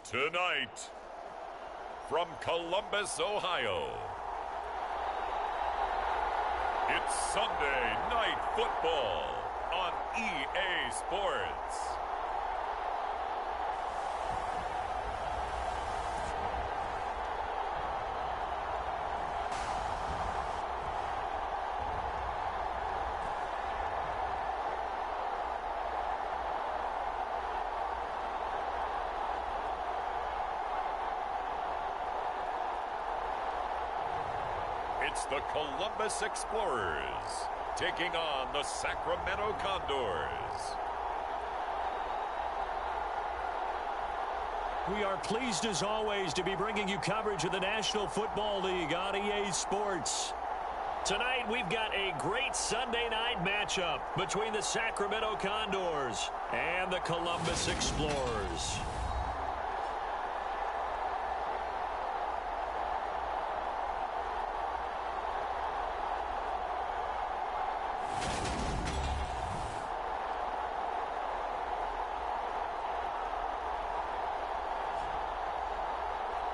Tonight, from Columbus, Ohio, it's Sunday Night Football on EA Sports. It's the Columbus Explorers taking on the Sacramento Condors. We are pleased as always to be bringing you coverage of the National Football League on EA Sports. Tonight we've got a great Sunday night matchup between the Sacramento Condors and the Columbus Explorers.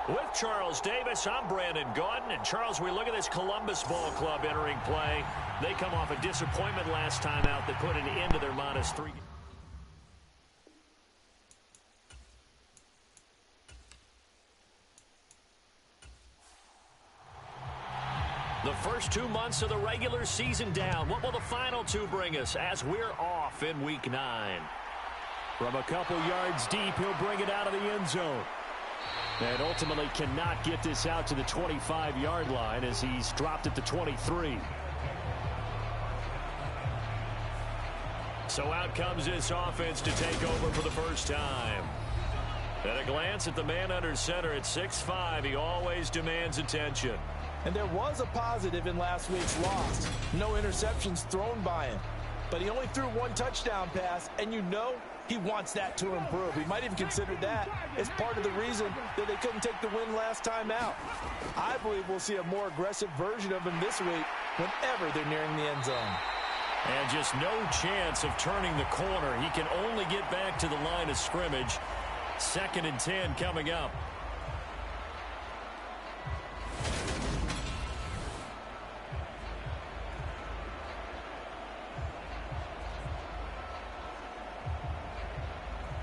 With Charles Davis, I'm Brandon Gaudin. And Charles, we look at this Columbus Ball Club entering play. They come off a disappointment last time out that put an end to their -3. The first 2 months of the regular season down. What will the final two bring us as we're off in Week 9? From a couple yards deep, he'll bring it out of the end zone. And ultimately cannot get this out to the 25-yard line as he's dropped at the 23. So out comes this offense to take over for the first time. At a glance at the man under center at 6'5", he always demands attention. And there was a positive in last week's loss. No interceptions thrown by him. But he only threw one touchdown pass, and you know he wants that to improve. He might even consider that as part of the reason that they couldn't take the win last time out. I believe we'll see a more aggressive version of him this week whenever they're nearing the end zone. And just no chance of turning the corner. He can only get back to the line of scrimmage. 2nd and 10 coming up.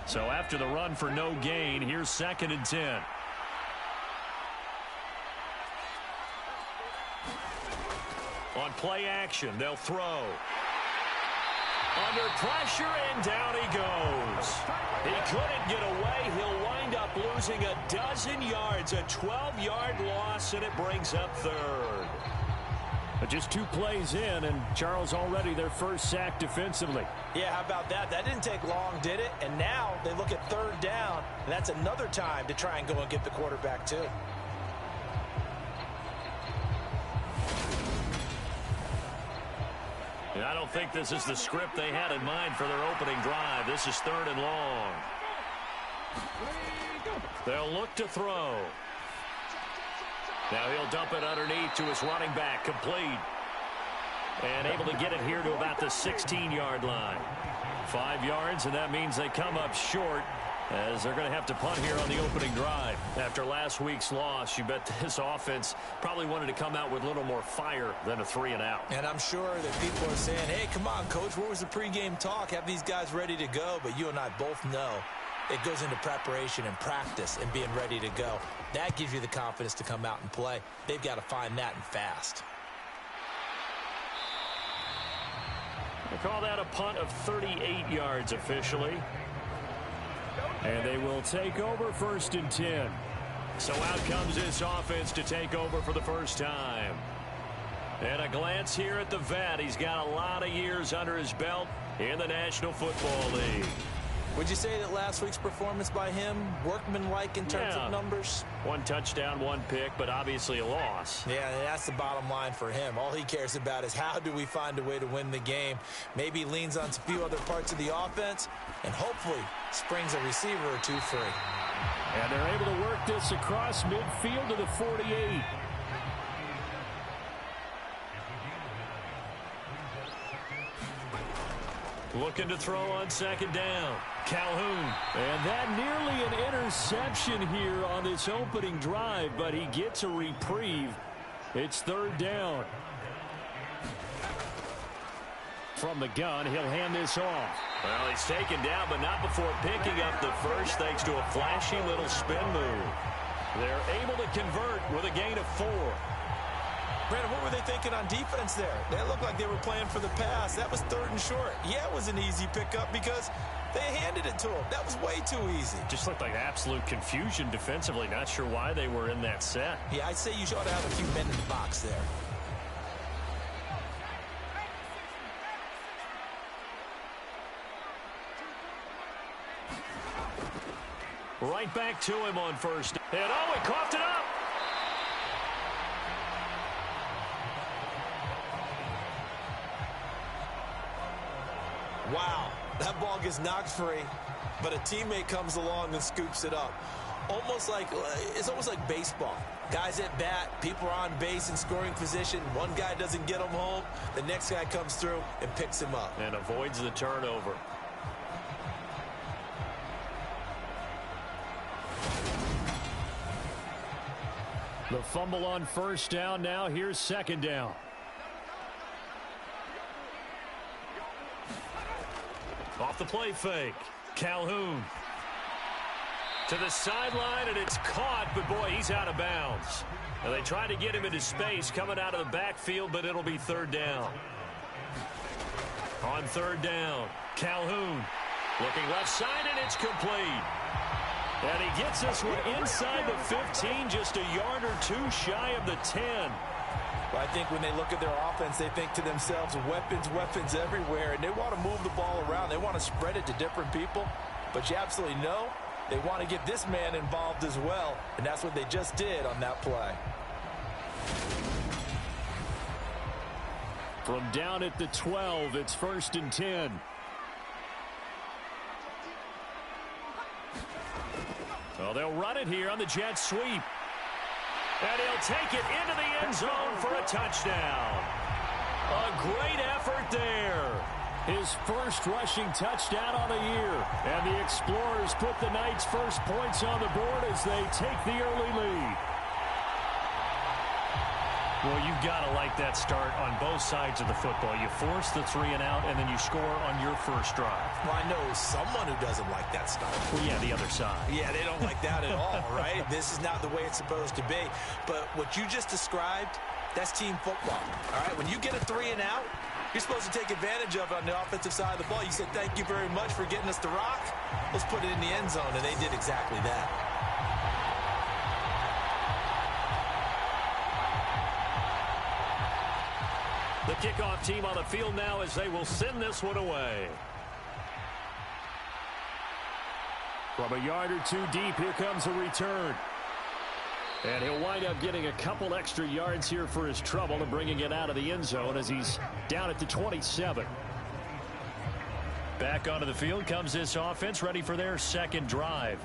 So after the run for no gain, here's 2nd and 10. On play action, they'll throw. Under pressure, and down he goes. He couldn't get away. He'll wind up losing a dozen yards, a 12-yard loss, and it brings up 3rd. But just 2 plays in, and Charles already their first sack defensively. Yeah, how about that? That didn't take long, did it? And now they look at 3rd down, and that's another time to try and go and get the quarterback too. And I don't think this is the script they had in mind for their opening drive. This is 3rd and long. They'll look to throw. Now he'll dump it underneath to his running back, complete. And able to get it here to about the 16-yard line. 5 yards, and that means they come up short as they're going to have to punt here on the opening drive. After last week's loss, you bet this offense probably wanted to come out with a little more fire than a 3-and-out. And I'm sure that people are saying, hey, come on, Coach, where was the pregame talk? Have these guys ready to go? But you and I both know it goes into preparation and practice and being ready to go. That gives you the confidence to come out and play. They've got to find that and fast. They call that a punt of 38 yards officially. And they will take over 1st and 10. So out comes this offense to take over for the first time. And a glance here at the vet. He's got a lot of years under his belt in the National Football League. Would you say that last week's performance by him, workmanlike in terms of numbers? 1 touchdown, 1 pick, but obviously a loss. Yeah, that's the bottom line for him. All he cares about is how do we find a way to win the game. Maybe he leans on a few other parts of the offense and hopefully springs a receiver or two free. And they're able to work this across midfield to the 48. Looking to throw on second down. Calhoun. And that nearly an interception here on this opening drive, but he gets a reprieve. It's third down. From the gun, he'll hand this off. Well, he's taken down, but not before picking up the first thanks to a flashy little spin move. They're able to convert with a gain of 4. Brandon, what were they thinking on defense there? They looked like they were playing for the pass. That was third and short. Yeah, it was an easy pickup because they handed it to him. That was way too easy. Just looked like absolute confusion defensively. Not sure why they were in that set. Yeah, I'd say you ought to have a few men in the box there. Right back to him on first. And oh, he coughed it up. Wow, that ball gets knocked free, but a teammate comes along and scoops it up. It's almost like baseball. Guys at bat, people are on base in scoring position. One guy doesn't get him home. The next guy comes through and picks him up. And avoids the turnover. The fumble on first down. Now here's second down. Off the play fake. Calhoun. To the sideline, and it's caught, but boy, he's out of bounds. Now they tried to get him into space coming out of the backfield, but it'll be third down. On third down, Calhoun. Looking left side, and it's complete. And he gets this one inside the 15, just a yard or two shy of the 10. Well, I think when they look at their offense, they think to themselves, weapons everywhere, and they want to move the ball around. They want to spread it to different people, but you absolutely know they want to get this man involved as well, and that's what they just did on that play. From down at the 12, it's first and 10. Well, they'll run it here on the jet sweep. And he'll take it into the end zone for a touchdown. A great effort there. His first rushing touchdown on the year. And the Explorers put the Knights' first points on the board as they take the early lead. Well, you've got to like that start on both sides of the football. You force the 3 and out, and then you score on your first drive. Well, I know someone who doesn't like that start. Well, yeah, the other side. Yeah, they don't like that at all, right? This is not the way it's supposed to be. But what you just described, that's team football, all right? When you get a 3 and out, you're supposed to take advantage of it on the offensive side of the ball. You said, thank you very much for getting us the rock. Let's put it in the end zone, and they did exactly that. The kickoff team on the field now as they will send this one away. From a yard or two deep, here comes a return. And he'll wind up getting a couple extra yards here for his trouble and bringing it out of the end zone as he's down at the 27. Back onto the field comes this offense, ready for their second drive.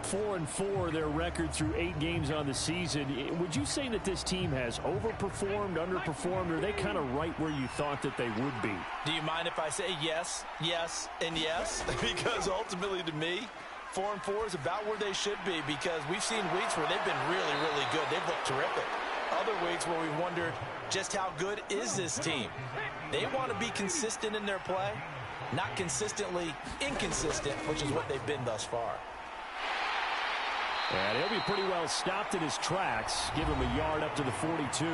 4-4 their record through 8 games on the season. Would you say that this team has overperformed, underperformed, or are they kind of right where you thought that they would be? Do you mind if I say yes, yes, and yes? Because ultimately to me, 4-4 is about where they should be, because we've seen weeks where they've been really, really good. They've looked terrific. Other weeks where we wondered just how good is this team. They want to be consistent in their play, not consistently inconsistent, which is what they've been thus far. And he'll be pretty well stopped in his tracks. Give him a yard up to the 42.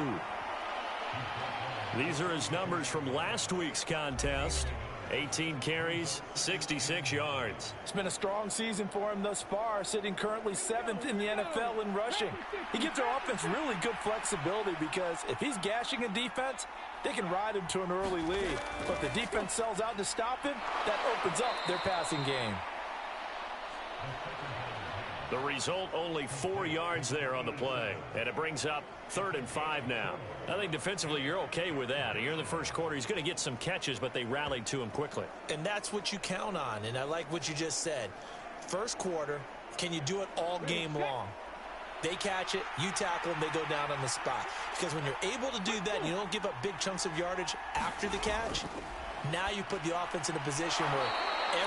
These are his numbers from last week's contest. 18 carries, 66 yards. It's been a strong season for him thus far, sitting currently 7th in the NFL in rushing. He gives their offense really good flexibility because if he's gashing a defense, they can ride him to an early lead. But the defense sells out to stop him, that opens up their passing game. The result, only 4 yards there on the play. And it brings up 3rd and 5 now. I think defensively you're okay with that. Here in the first quarter, he's going to get some catches, but they rallied to him quickly. And that's what you count on, and I like what you just said. First quarter, can you do it all game long? They catch it, you tackle them, they go down on the spot. Because when you're able to do that and you don't give up big chunks of yardage after the catch, Now you put the offense in a position where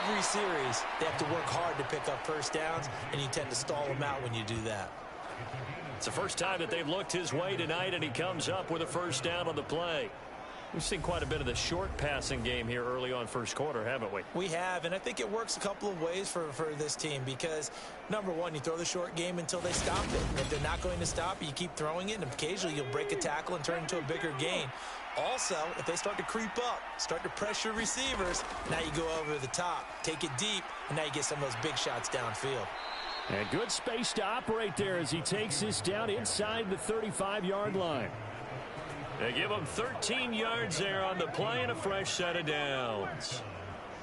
every series they have to work hard to pick up first downs, and you tend to stall them out when you do that. It's the first time that they've looked his way tonight, and he comes up with a first down on the play. We've seen quite a bit of the short passing game here early on first quarter, haven't we? We have, and I think it works a couple of ways for this team because, number one, you throw the short game until they stop it. If they're not going to stop it, you keep throwing it, and occasionally you'll break a tackle and turn it into a bigger gain. Also, if they start to creep up, start to pressure receivers, now you go over the top, take it deep, and now you get some of those big shots downfield. And good space to operate there as he takes this down inside the 35-yard line. They give him 13 yards there on the play and a fresh set of downs.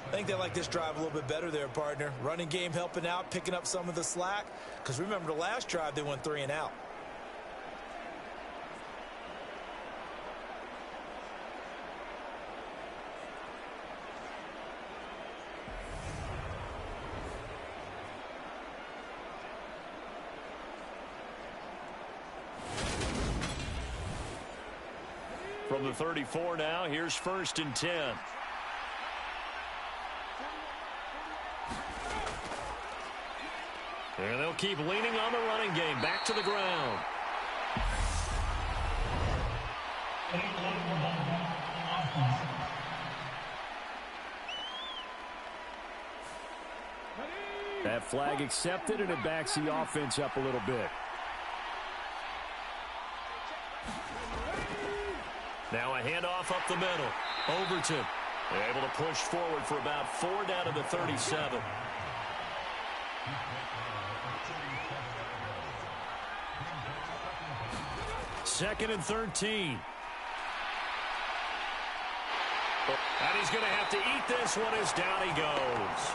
I think they like this drive a little bit better there, partner. Running game helping out, picking up some of the slack. Because remember the last drive, they went 3 and out. From the 34 now, here's 1st and 10. And they'll keep leaning on the running game. Back to the ground. That flag accepted, and it backs the offense up a little bit. Now a handoff up the middle. Overton able to push forward for about 4 down to the 37. Second and 13. And he's going to have to eat this one as down he goes.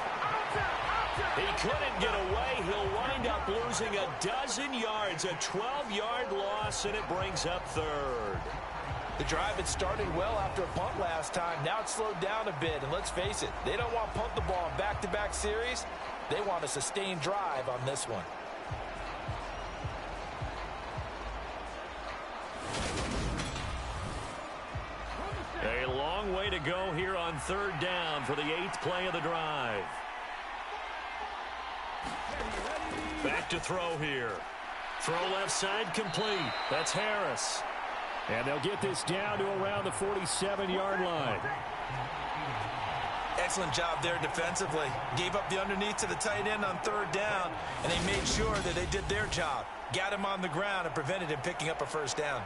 He couldn't get away. He'll wind up losing a dozen yards, a 12-yard loss, and it brings up 3rd. The drive had started well after a punt last time. Now it's slowed down a bit, and let's face it, they don't want to punt the ball in back-to-back series. They want a sustained drive on this one. A long way to go here on 3rd down for the 8th play of the drive. Back to throw here. Throw left side complete. That's Harris. And they'll get this down to around the 47-yard line. Excellent job there defensively. Gave up the underneath to the tight end on 3rd down, and they made sure that they did their job. Got him on the ground and prevented him picking up a first down.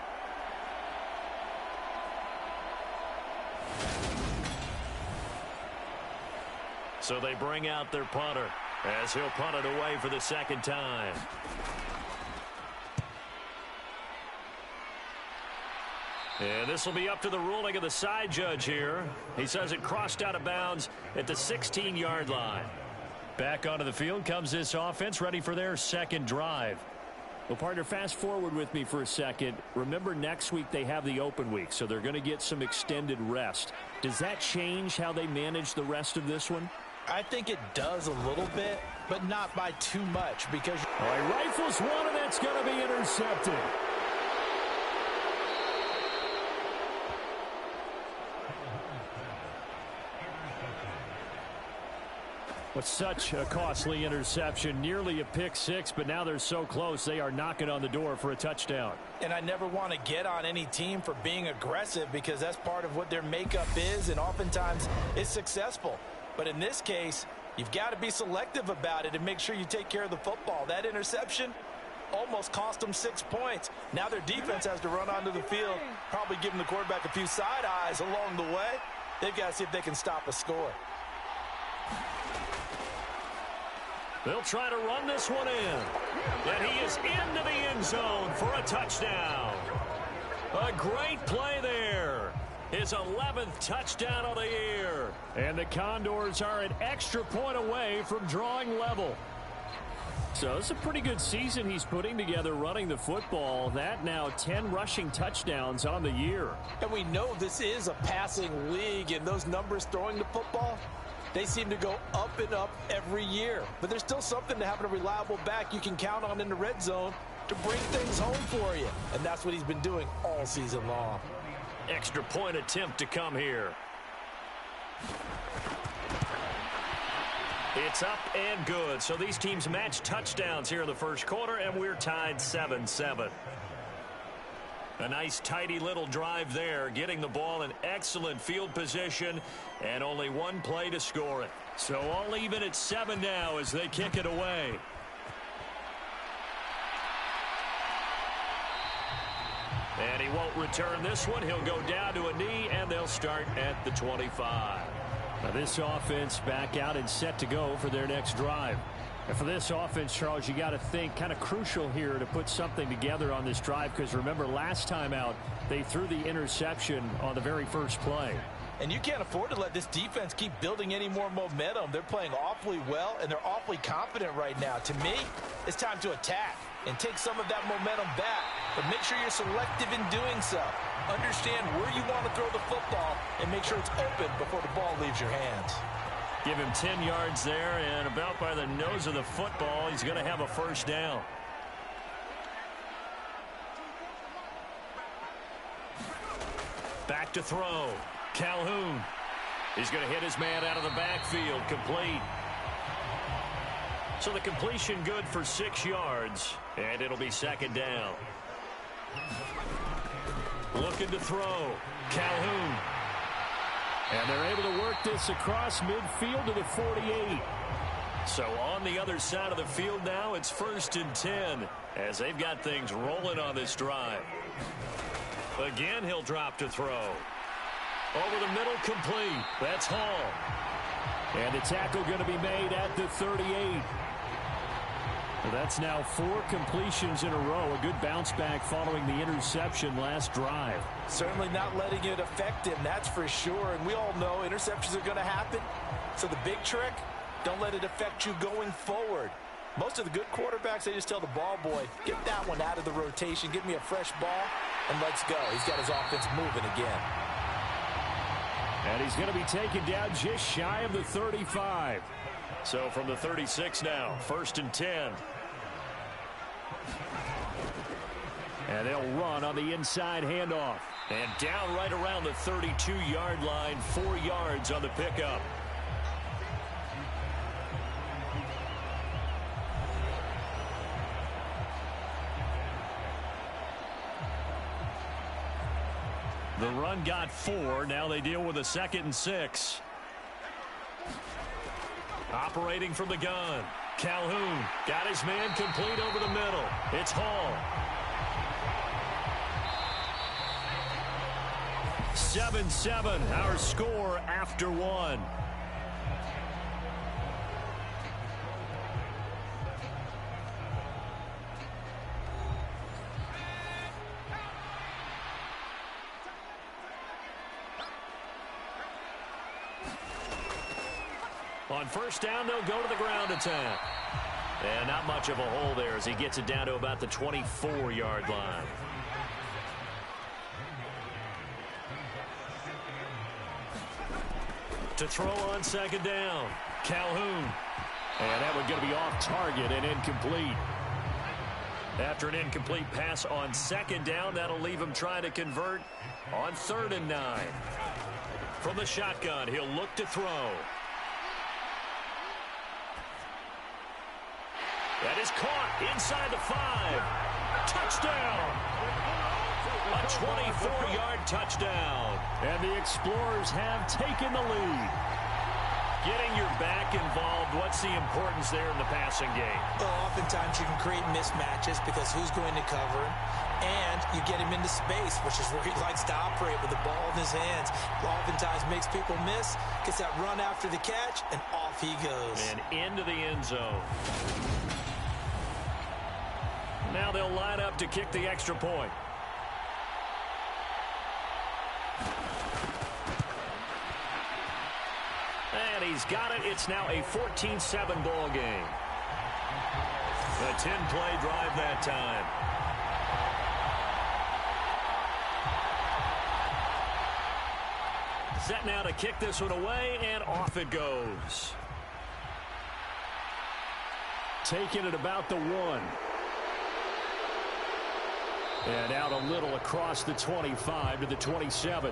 So they bring out their punter as he'll punt it away for the 2nd time. And this will be up to the ruling of the side judge here. He says it crossed out of bounds at the 16-yard line. Back onto the field comes this offense, ready for their 2nd drive. Well, partner, fast forward with me for a second. Remember, next week they have the open week, so they're going to get some extended rest. Does that change how they manage the rest of this one? I think it does a little bit, but not by too much because... All right, rifles one, and that's going to be intercepted. With such a costly interception, nearly a pick 6, but now they're so close they are knocking on the door for a touchdown. And I never want to get on any team for being aggressive because that's part of what their makeup is, and oftentimes it's successful. But in this case, you've got to be selective about it and make sure you take care of the football. That interception almost cost them 6 points. Now their defense has to run onto the field, probably giving the quarterback a few side eyes along the way. They've got to see if they can stop a score. They'll try to run this one in. And he is into the end zone for a touchdown. A great play there. His 11th touchdown of the year. And the Condors are an extra point away from drawing level. So it's a pretty good season he's putting together running the football. That now 10 rushing touchdowns on the year. And we know this is a passing league, and those numbers throwing the football, they seem to go up and up every year. But there's still something to having a reliable back you can count on in the red zone to bring things home for you. And that's what he's been doing all season long. Extra point attempt to come here. It's up and good. So these teams match touchdowns here in the first quarter, and we're tied 7-7. A nice, tidy little drive there, getting the ball in excellent field position, and only one play to score it. So all even at 7 now as they kick it away. And he won't return this one. He'll go down to a knee, and they'll start at the 25. Now this offense back out and set to go for their next drive. And for this offense, Charles, you got to think kind of crucial here to put something together on this drive, because remember last time out they threw the interception on the very first play. And you can't afford to let this defense keep building any more momentum. They're playing awfully well, and they're awfully confident right now. To me, it's time to attack and take some of that momentum back. But make sure you're selective in doing so. Understand where you want to throw the football and make sure it's open before the ball leaves your hands. Give him 10 yards there, and about by the nose of the football, he's going to have a first down. Back to throw. Calhoun. He's going to hit his man out of the backfield. Complete. So the completion good for 6 yards, and it'll be second down. Looking to throw. Calhoun. And they're able to work this across midfield to the 48. So on the other side of the field now, it's 1st and 10 as they've got things rolling on this drive. Again, he'll drop to throw. Over the middle, complete. That's Hall. And the tackle going to be made at the 38. That's now 4 completions in a row. A good bounce back following the interception last drive. Certainly not letting it affect him, that's for sure. And we all know interceptions are going to happen. So the big trick, don't let it affect you going forward. Most of the good quarterbacks, they just tell the ball boy, get that one out of the rotation, give me a fresh ball, and let's go. He's got his offense moving again. And he's going to be taken down just shy of the 35. So from the 36 now, 1st and 10. And they'll run on the inside handoff. And down right around the 32-yard line, 4 yards on the pickup. The run got 4. Now they deal with a 2nd and 6. Operating from the gun. Calhoun got his man complete over the middle. It's Hall. 7-7, our score after 1. On 1st down, they'll go to the ground attack. And not much of a hole there as he gets it down to about the 24-yard line. To throw on 2nd down, Calhoun. And that one going to be off target and incomplete. After an incomplete pass on 2nd down, that'll leave him trying to convert on 3rd and 9. From the shotgun, he'll look to throw. That is caught inside the 5. Touchdown! A 24-yard touchdown. And the Explorers have taken the lead. Getting your back involved, what's the importance there in the passing game? Well, oftentimes you can create mismatches because who's going to cover him, and you get him into space, which is where he likes to operate with the ball in his hands. Oftentimes makes people miss, gets that run after the catch, and off he goes. And into the end zone. Now they'll line up to kick the extra point. And he's got it. It's now a 14-7 ball game. A 10-play drive that time. Set now to kick this one away, and off it goes. Taking it about the 1. And out a little across the 25 to the 27.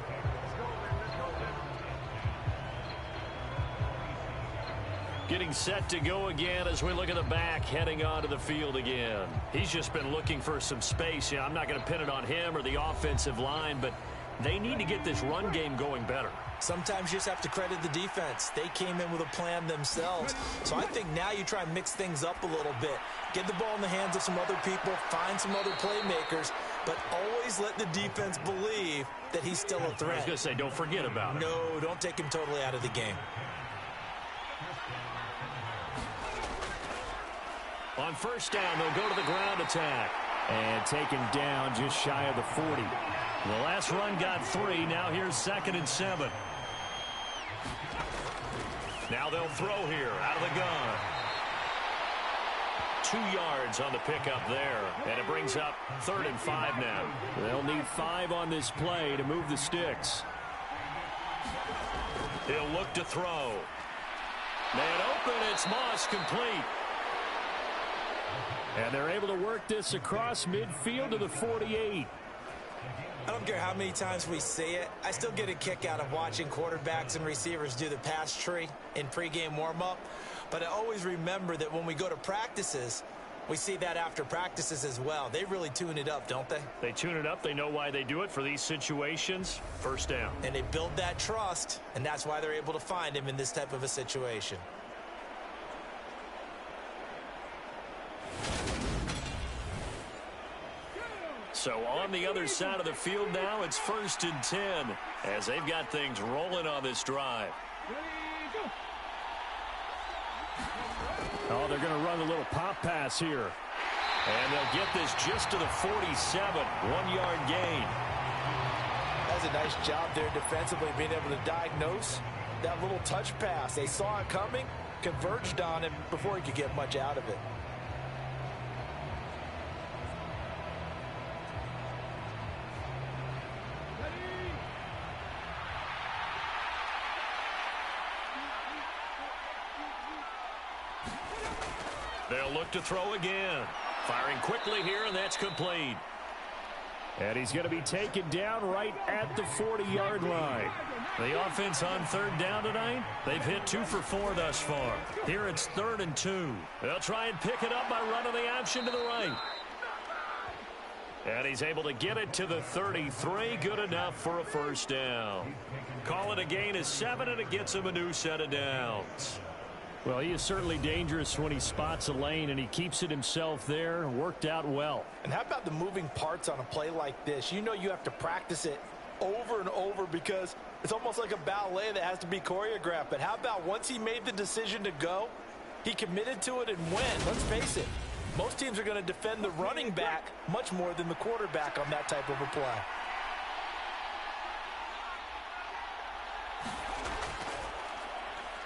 Getting set to go again as we look at the back heading onto the field again. He's just been looking for some space. I'm not going to pin it on him or the offensive line, but they need to get this run game going better. Sometimes you just have to credit the defense. They came in with a plan themselves. So I think now you try and mix things up a little bit. Get the ball in the hands of some other people, find some other playmakers, but always let the defense believe that he's still a threat. I was going to say, don't forget about it. No, don't take him totally out of the game. On first down, they'll go to the ground attack. And taken down just shy of the 40. The last run got 3. Now here's 2nd and 7. Now they'll throw here out of the gun. 2 yards on the pickup there. And it brings up 3rd and 5 now. They'll need 5 on this play to move the sticks. He'll look to throw. Man open, it's Moss, complete. And they're able to work this across midfield to the 48. I don't care how many times we see it. I still get a kick out of watching quarterbacks and receivers do the pass tree in pregame warm-up. But I always remember that when we go to practices, we see that after practices as well. They really tune it up, don't they? They tune it up. They know why they do it for these situations. First down. And they build that trust, and that's why they're able to find him in this type of a situation. So on the other side of the field now, it's 1st and 10 as they've got things rolling on this drive. Oh, they're going to run a little pop pass here. And they'll get this just to the 47, 1-yard gain. That's a nice job there defensively, being able to diagnose that little touch pass. They saw it coming, converged on him before he could get much out of it. They'll look to throw again. Firing quickly here, and that's complete. And he's going to be taken down right at the 40-yard line. The offense on 3rd down tonight, they've hit 2 for 4 thus far. Here it's 3rd and 2. They'll try and pick it up by running the option to the right. And he's able to get it to the 33. Good enough for a first down. Call it a gain of 7, and it gets him a new set of downs. Well, he is certainly dangerous when he spots a lane, and he keeps it himself there. Worked out well. And how about the moving parts on a play like this? You know you have to practice it over and over because it's almost like a ballet that has to be choreographed. But how about once he made the decision to go, he committed to it and went. Let's face it, most teams are going to defend the running back much more than the quarterback on that type of a play.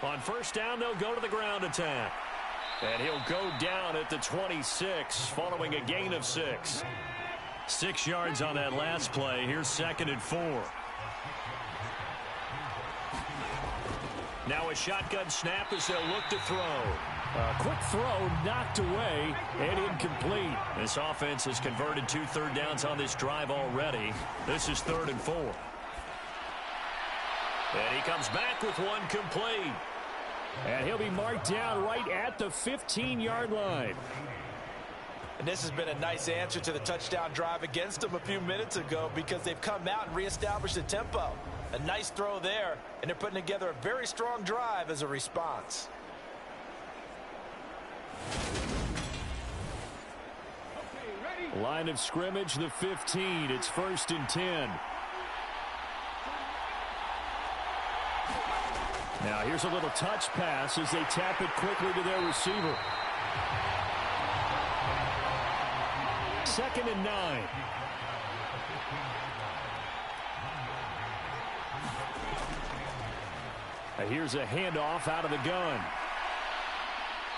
On first down, they'll go to the ground attack. And he'll go down at the 26 following a gain of 6. 6 yards on that last play. Here's 2nd and 4. Now a shotgun snap as they'll look to throw. A quick throw knocked away and incomplete. This offense has converted 2 third downs on this drive already. This is 3rd and 4. And he comes back with one complete. And he'll be marked down right at the 15-yard line. And this has been a nice answer to the touchdown drive against them a few minutes ago because they've come out and reestablished the tempo. A nice throw there, and they're putting together a very strong drive as a response. Line of scrimmage, the 15. It's 1st and 10. Now here's a little touch pass as they tap it quickly to their receiver. 2nd and 9. Now here's a handoff out of the gun.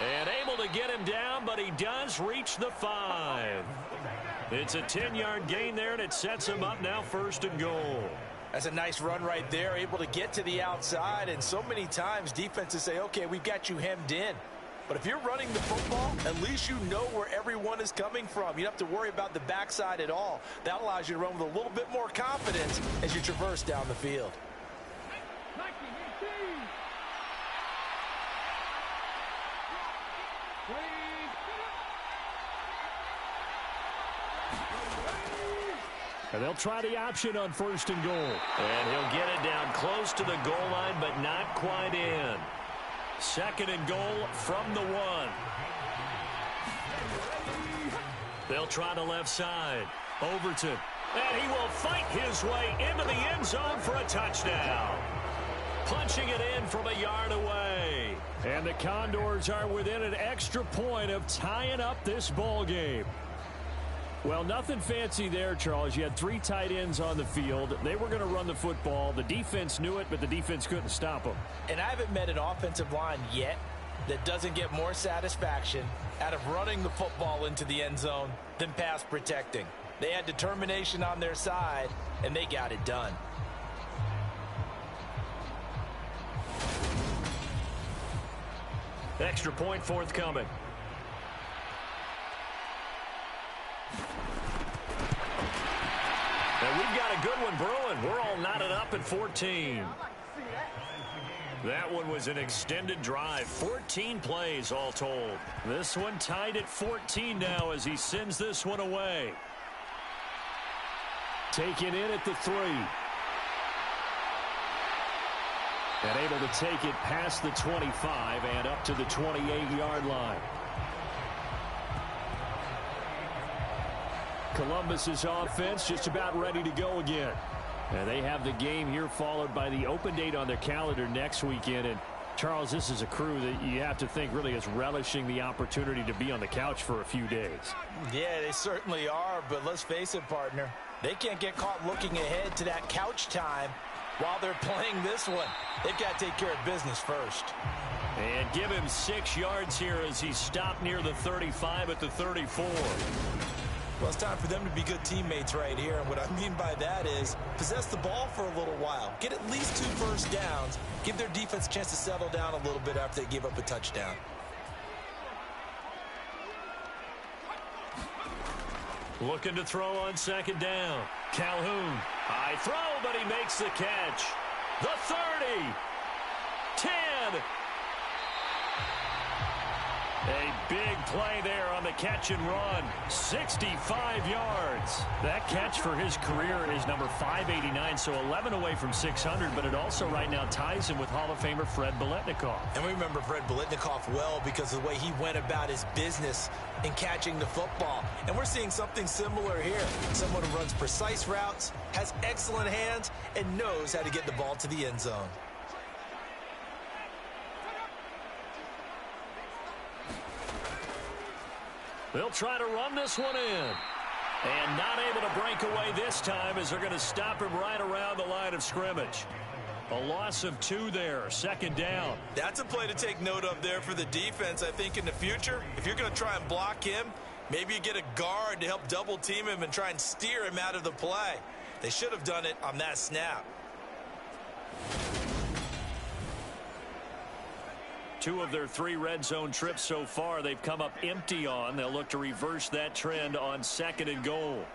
And able to get him down, but he does reach the 5. It's a 10-yard gain there, and it sets him up now 1st and goal. That's a nice run right there, able to get to the outside. And so many times defenses say, okay, we've got you hemmed in. But if you're running the football, at least you know where everyone is coming from. You don't have to worry about the backside at all. That allows you to run with a little bit more confidence as you traverse down the field. And they'll try the option on 1st and goal. And he'll get it down close to the goal line, but not quite in. 2nd and goal from the 1. They'll try the left side. Overton. And he will fight his way into the end zone for a touchdown. Punching it in from a yard away. And the Condors are within an extra point of tying up this ball game. Well, nothing fancy there, Charles. You had 3 tight ends on the field. They were going to run the football. The defense knew it, but the defense couldn't stop them. And I haven't met an offensive line yet that doesn't get more satisfaction out of running the football into the end zone than pass protecting. They had determination on their side, and they got it done. Extra point forthcoming. And we've got a good one brewing. We're all knotted up at 14. That one was an extended drive. 14 plays all told. This one tied at 14 now as he sends this one away. Taken in at the 3. And able to take it past the 25 and up to the 28-yard line. Columbus's offense just about ready to go again. And they have the game here followed by the open date on their calendar next weekend. And Charles, this is a crew that you have to think really is relishing the opportunity to be on the couch for a few days. Yeah, they certainly are, but let's face it, partner. They can't get caught looking ahead to that couch time while they're playing this one. They've got to take care of business first. And give him 6 yards here as he stopped near the 35 at the 34. Well, it's time for them to be good teammates right here. And what I mean by that is possess the ball for a little while. Get at least 2 first downs. Give their defense a chance to settle down a little bit after they give up a touchdown. Looking to throw on 2nd down. Calhoun. High throw, but he makes the catch. The 30. 10. A big play there on the catch and run. 65 yards. That catch for his career is number 589, so 11 away from 600, but it also right now ties him with Hall of Famer Fred Biletnikoff. And we remember Fred Biletnikoff well because of the way he went about his business in catching the football. And we're seeing something similar here. Someone who runs precise routes, has excellent hands, and knows how to get the ball to the end zone. They'll try to run this one in. And not able to break away this time as they're going to stop him right around the line of scrimmage. A loss of 2 there, 2nd down. That's a play to take note of there for the defense, I think, in the future. If you're going to try and block him, maybe you get a guard to help double team him and try and steer him out of the play. They should have done it on that snap. 2 of their 3 red zone trips so far they've come up empty on. They'll look to reverse that trend on 2nd and goal.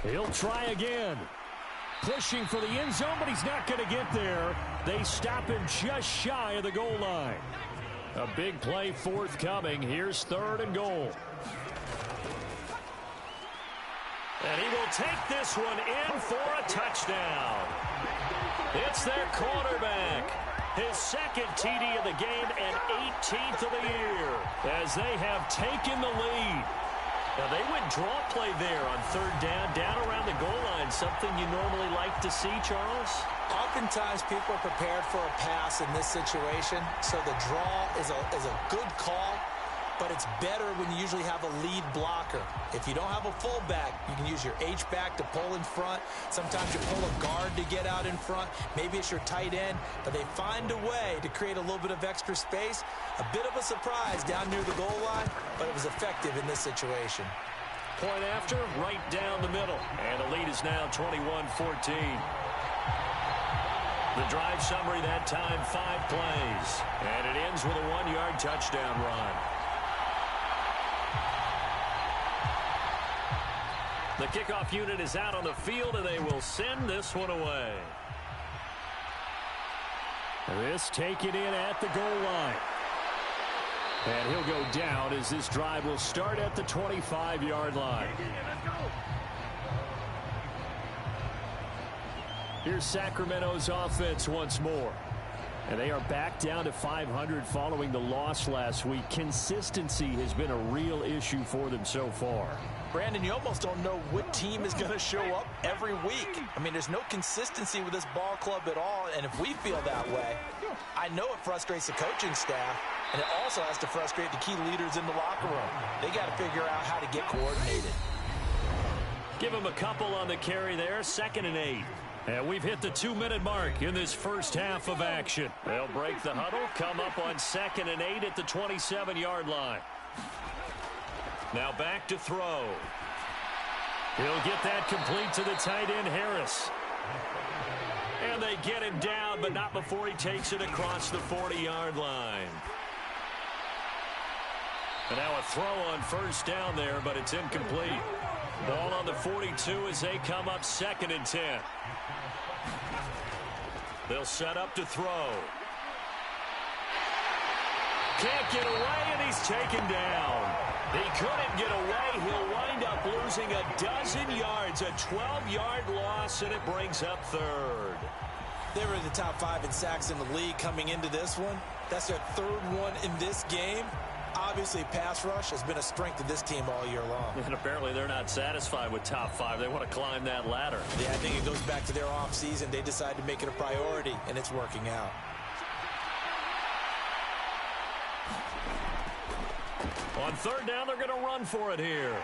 He'll try again. Pushing for the end zone, but he's not going to get there. They stop him just shy of the goal line. A big play forthcoming. Here's 3rd and goal. And he will take this one in for a touchdown. It's their quarterback. His 2nd TD of the game and 18th of the year as they have taken the lead. Now they went draw play there on 3rd down around the goal line. Something you normally like to see, Charles? Oftentimes people are prepared for a pass in this situation, so the draw is a good call, but it's better when you usually have a lead blocker. If you don't have a fullback, you can use your H-back to pull in front. Sometimes you pull a guard to get out in front. Maybe it's your tight end, but they find a way to create a little bit of extra space. A bit of a surprise down near the goal line, but it was effective in this situation. Point after, right down the middle. And the lead is now 21-14. The drive summary that time, 5 plays. And it ends with a 1-yard touchdown run. The kickoff unit is out on the field, and they will send this one away. This taken in at the goal line. And he'll go down as this drive will start at the 25-yard line. Here's Sacramento's offense once more. And they are back down to 500 following the loss last week. Consistency has been a real issue for them so far. Brandon, you almost don't know what team is going to show up every week. I mean, there's no consistency with this ball club at all, and if we feel that way, I know it frustrates the coaching staff, and it also has to frustrate the key leaders in the locker room. They got to figure out how to get coordinated. Give them a couple on the carry there, 2nd and 8. And we've hit the 2-minute mark in this first half of action. They'll break the huddle, come up on 2nd and 8 at the 27-yard line. Now back to throw. He'll get that complete to the tight end, Harris. And they get him down, but not before he takes it across the 40-yard line. And now a throw on first down there, but it's incomplete. Ball on the 42 as they come up 2nd and 10. They'll set up to throw. Can't get away, and he's taken down. He couldn't get away. He'll wind up losing a dozen yards, a 12-yard loss, and it brings up 3rd. They were in the top 5 in sacks in the league coming into this one. That's their 3rd one in this game. Obviously, pass rush has been a strength of this team all year long. And apparently they're not satisfied with top 5. They want to climb that ladder. Yeah, I think it goes back to their offseason. They decided to make it a priority, and it's working out. On 3rd down, they're going to run for it here.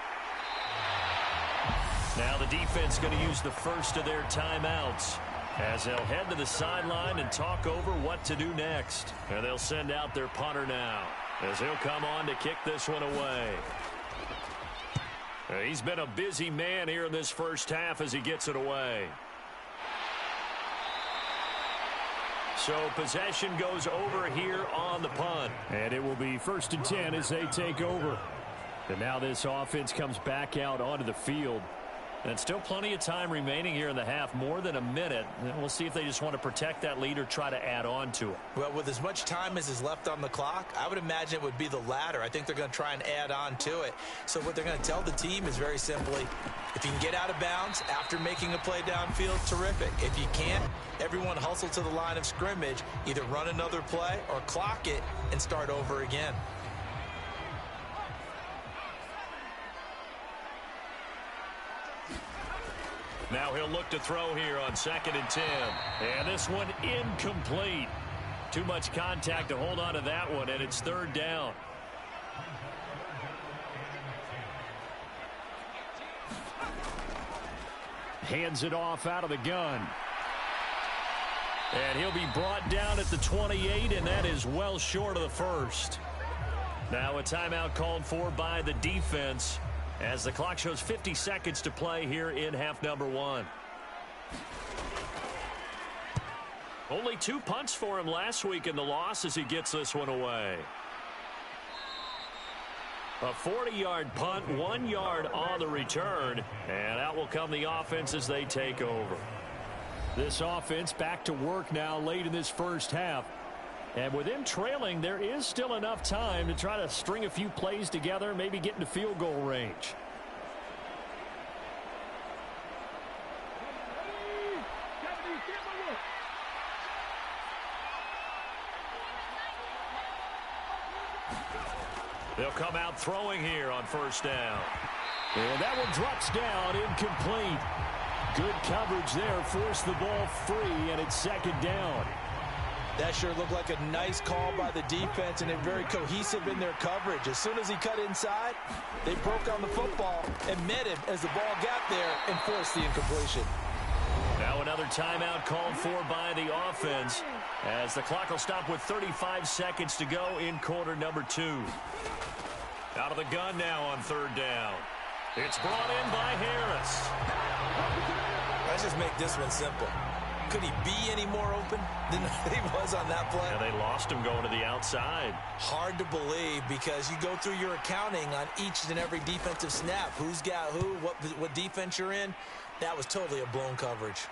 Now the defense going to use the first of their timeouts as they'll head to the sideline and talk over what to do next. And they'll send out their punter now as he'll come on to kick this one away. He's been a busy man here in this first half as he gets it away. So possession goes over here on the punt. And it will be 1st and 10 as they take over. And now this offense comes back out onto the field. And still plenty of time remaining here in the half, more than a minute. And we'll see if they just want to protect that lead or try to add on to it. Well, with as much time as is left on the clock, I would imagine it would be the latter. I think they're going to try and add on to it. So what they're going to tell the team is very simply, if you can get out of bounds after making a play downfield, terrific. If you can't, everyone hustle to the line of scrimmage, either run another play or clock it and start over again. Now he'll look to throw here on 2nd and 10. And this one incomplete. Too much contact to hold on to that one, and it's 3rd down. Hands it off out of the gun. And he'll be brought down at the 28, and that is well short of the first. Now a timeout called for by the defense as the clock shows 50 seconds to play here in half number 1. Only 2 punts for him last week in the loss as he gets this one away. A 40-yard punt, 1 yard on the return, and out will come the offense as they take over. This offense back to work now late in this first half. And with them trailing, there is still enough time to try to string a few plays together, maybe get into field goal range. They'll come out throwing here on 1st down. And that one drops down, incomplete. Good coverage there, forced the ball free, and it's 2nd down. That sure looked like a nice call by the defense, and they're very cohesive in their coverage. As soon as he cut inside, they broke on the football and met him as the ball got there and forced the incompletion. Now another timeout called for by the offense as the clock will stop with 35 seconds to go in quarter number 2. Out of the gun now on 3rd down. It's brought in by Harris. Let's just make this one simple. Could he be any more open than he was on that play? Yeah, they lost him going to the outside. Hard to believe because you go through your accounting on each and every defensive snap. Who's got who, what defense you're in. That was totally a blown coverage.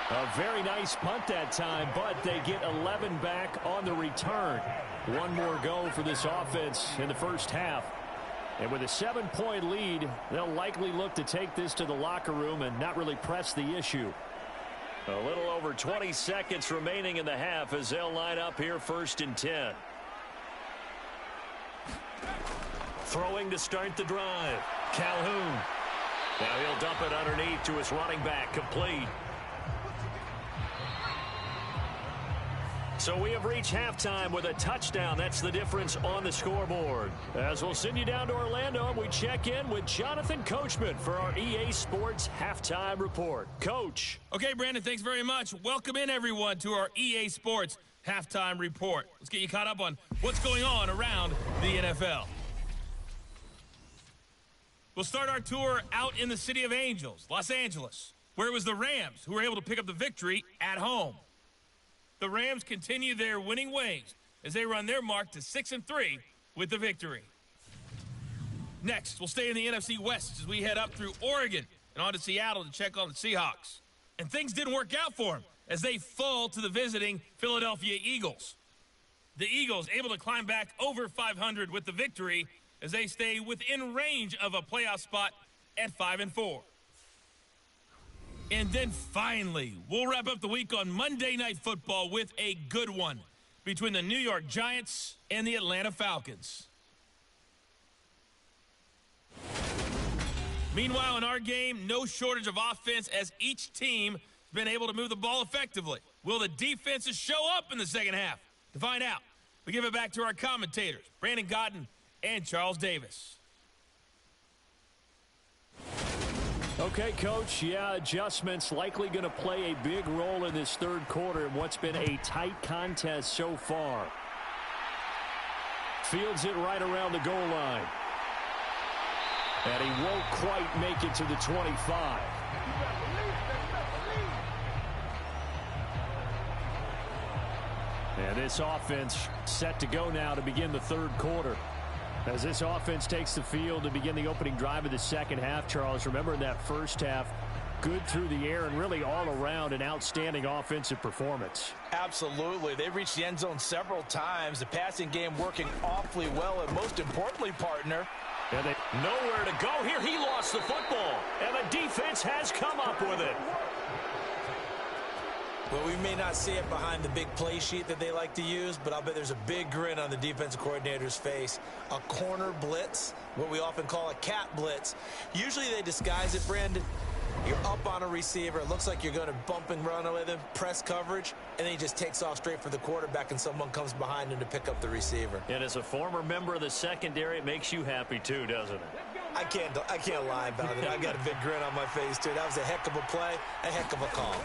A very nice punt that time, but they get 11 back on the return. One more go for this offense in the first half. And with a 7-point lead, they'll likely look to take this to the locker room and not really press the issue. A little over 20 seconds remaining in the half as they'll line up here 1st and 10. Throwing to start the drive. Calhoun. Now he'll dump it underneath to his running back. Complete. So we have reached halftime with a touchdown. That's the difference on the scoreboard. As we'll send you down to Orlando, we check in with Jonathan Coachman for our EA Sports Halftime Report. Coach. Okay, Brandon, thanks very much. Welcome in, everyone, to our EA Sports Halftime Report. Let's get you caught up on what's going on around the NFL. We'll start our tour out in the City of Angels, Los Angeles, where it was the Rams who were able to pick up the victory at home. The Rams continue their winning ways as they run their mark to 6-3 with the victory. Next, we'll stay in the NFC West as we head up through Oregon and on to Seattle to check on the Seahawks. And things didn't work out for them as they fall to the visiting Philadelphia Eagles. The Eagles able to climb back over 500 with the victory as they stay within range of a playoff spot at 5-4. And then finally, we'll wrap up the week on Monday Night Football with a good one between the New York Giants and the Atlanta Falcons. Meanwhile, in our game, no shortage of offense as each team has been able to move the ball effectively. Will the defenses show up in the second half? To find out, we give it back to our commentators, Brandon Godden and Charles Davis. Okay, Coach, yeah, adjustments likely going to play a big role in this third quarter in what's been a tight contest so far. Fields it right around the goal line. And he won't quite make it to the 25. And this offense set to go now to begin the third quarter. As this offense takes the field to begin the opening drive of the second half, Charles, remember in that first half, good through the air and really all around an outstanding offensive performance. Absolutely. They've reached the end zone several times. The passing game working awfully well, and most importantly, partner, and they nowhere to go here. He lost the football, and the defense has come up with it. Well, we may not see it behind the big play sheet that they like to use, but I'll bet there's a big grin on the defensive coordinator's face. A corner blitz, what we often call a cat blitz. Usually they disguise it, Brandon. You're up on a receiver. It looks like you're going to bump and run with him, press coverage, and then he just takes off straight for the quarterback, and someone comes behind him to pick up the receiver. And as a former member of the secondary, it makes you happy too, doesn't it? I can't lie about it. I got a big grin on my face, too. That was a heck of a play, a heck of a call.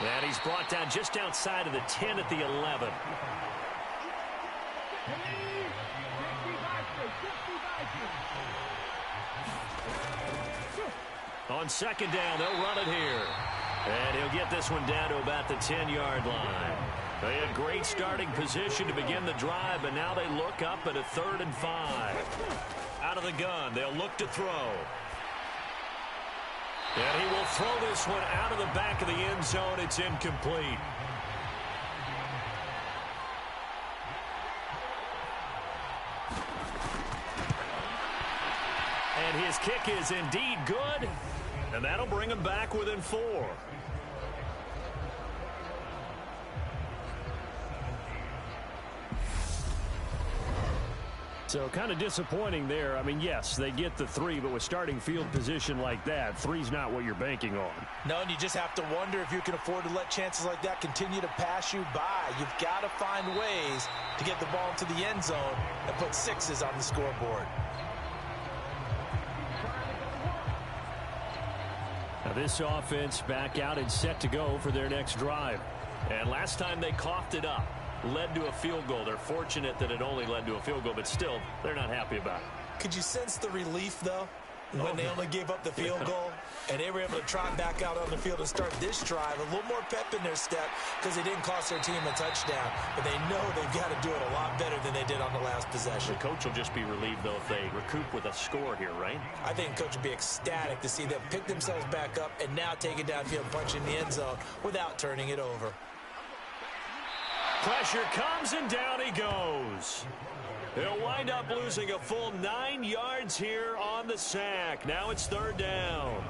And he's brought down just outside of the 10 at the 11. On second down, they'll run it here. And he'll get this one down to about the 10-yard line. They had great starting position to begin the drive, but now they look up at a 3rd and 5. Out of the gun, they'll look to throw. And he will throw this one out of the back of the end zone. It's incomplete. And his kick is indeed good. And that'll bring him back within 4. So kind of disappointing there. I mean, yes, they get the 3, but with starting field position like that, 3's not what you're banking on. No, and you just have to wonder if you can afford to let chances like that continue to pass you by. You've got to find ways to get the ball into the end zone and put 6s on the scoreboard. Now this offense back out and set to go for their next drive. And last time they coughed it up, led to a field goal. They're fortunate that it only led to a field goal, but still, they're not happy about it. Could you sense the relief, though, when they only gave up the field goal and they were able to trot back out on the field and start this drive? A little more pep in their step because they didn't cost their team a touchdown, but they know they've got to do it a lot better than they did on the last possession. The coach will just be relieved, though, if they recoup with a score here, right? I think the coach would be ecstatic to see them pick themselves back up and now take it downfield, punch in the end zone without turning it over. Pressure comes, and down he goes. He'll wind up losing a full 9 yards here on the sack. Now it's third down.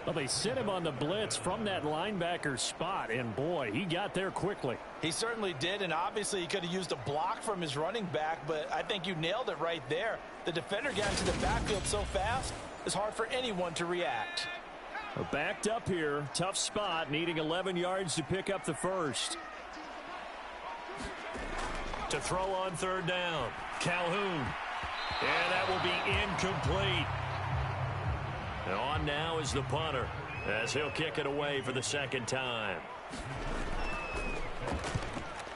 Well, they sent him on the blitz from that linebacker spot, and boy, he got there quickly. He certainly did, and obviously he could have used a block from his running back, but I think you nailed it right there. The defender got into the backfield so fast, it's hard for anyone to react. Backed up here, tough spot, needing 11 yards to pick up the first. To throw on third down, Calhoun. And that will be incomplete. And on now is the punter, as he'll kick it away for the second time.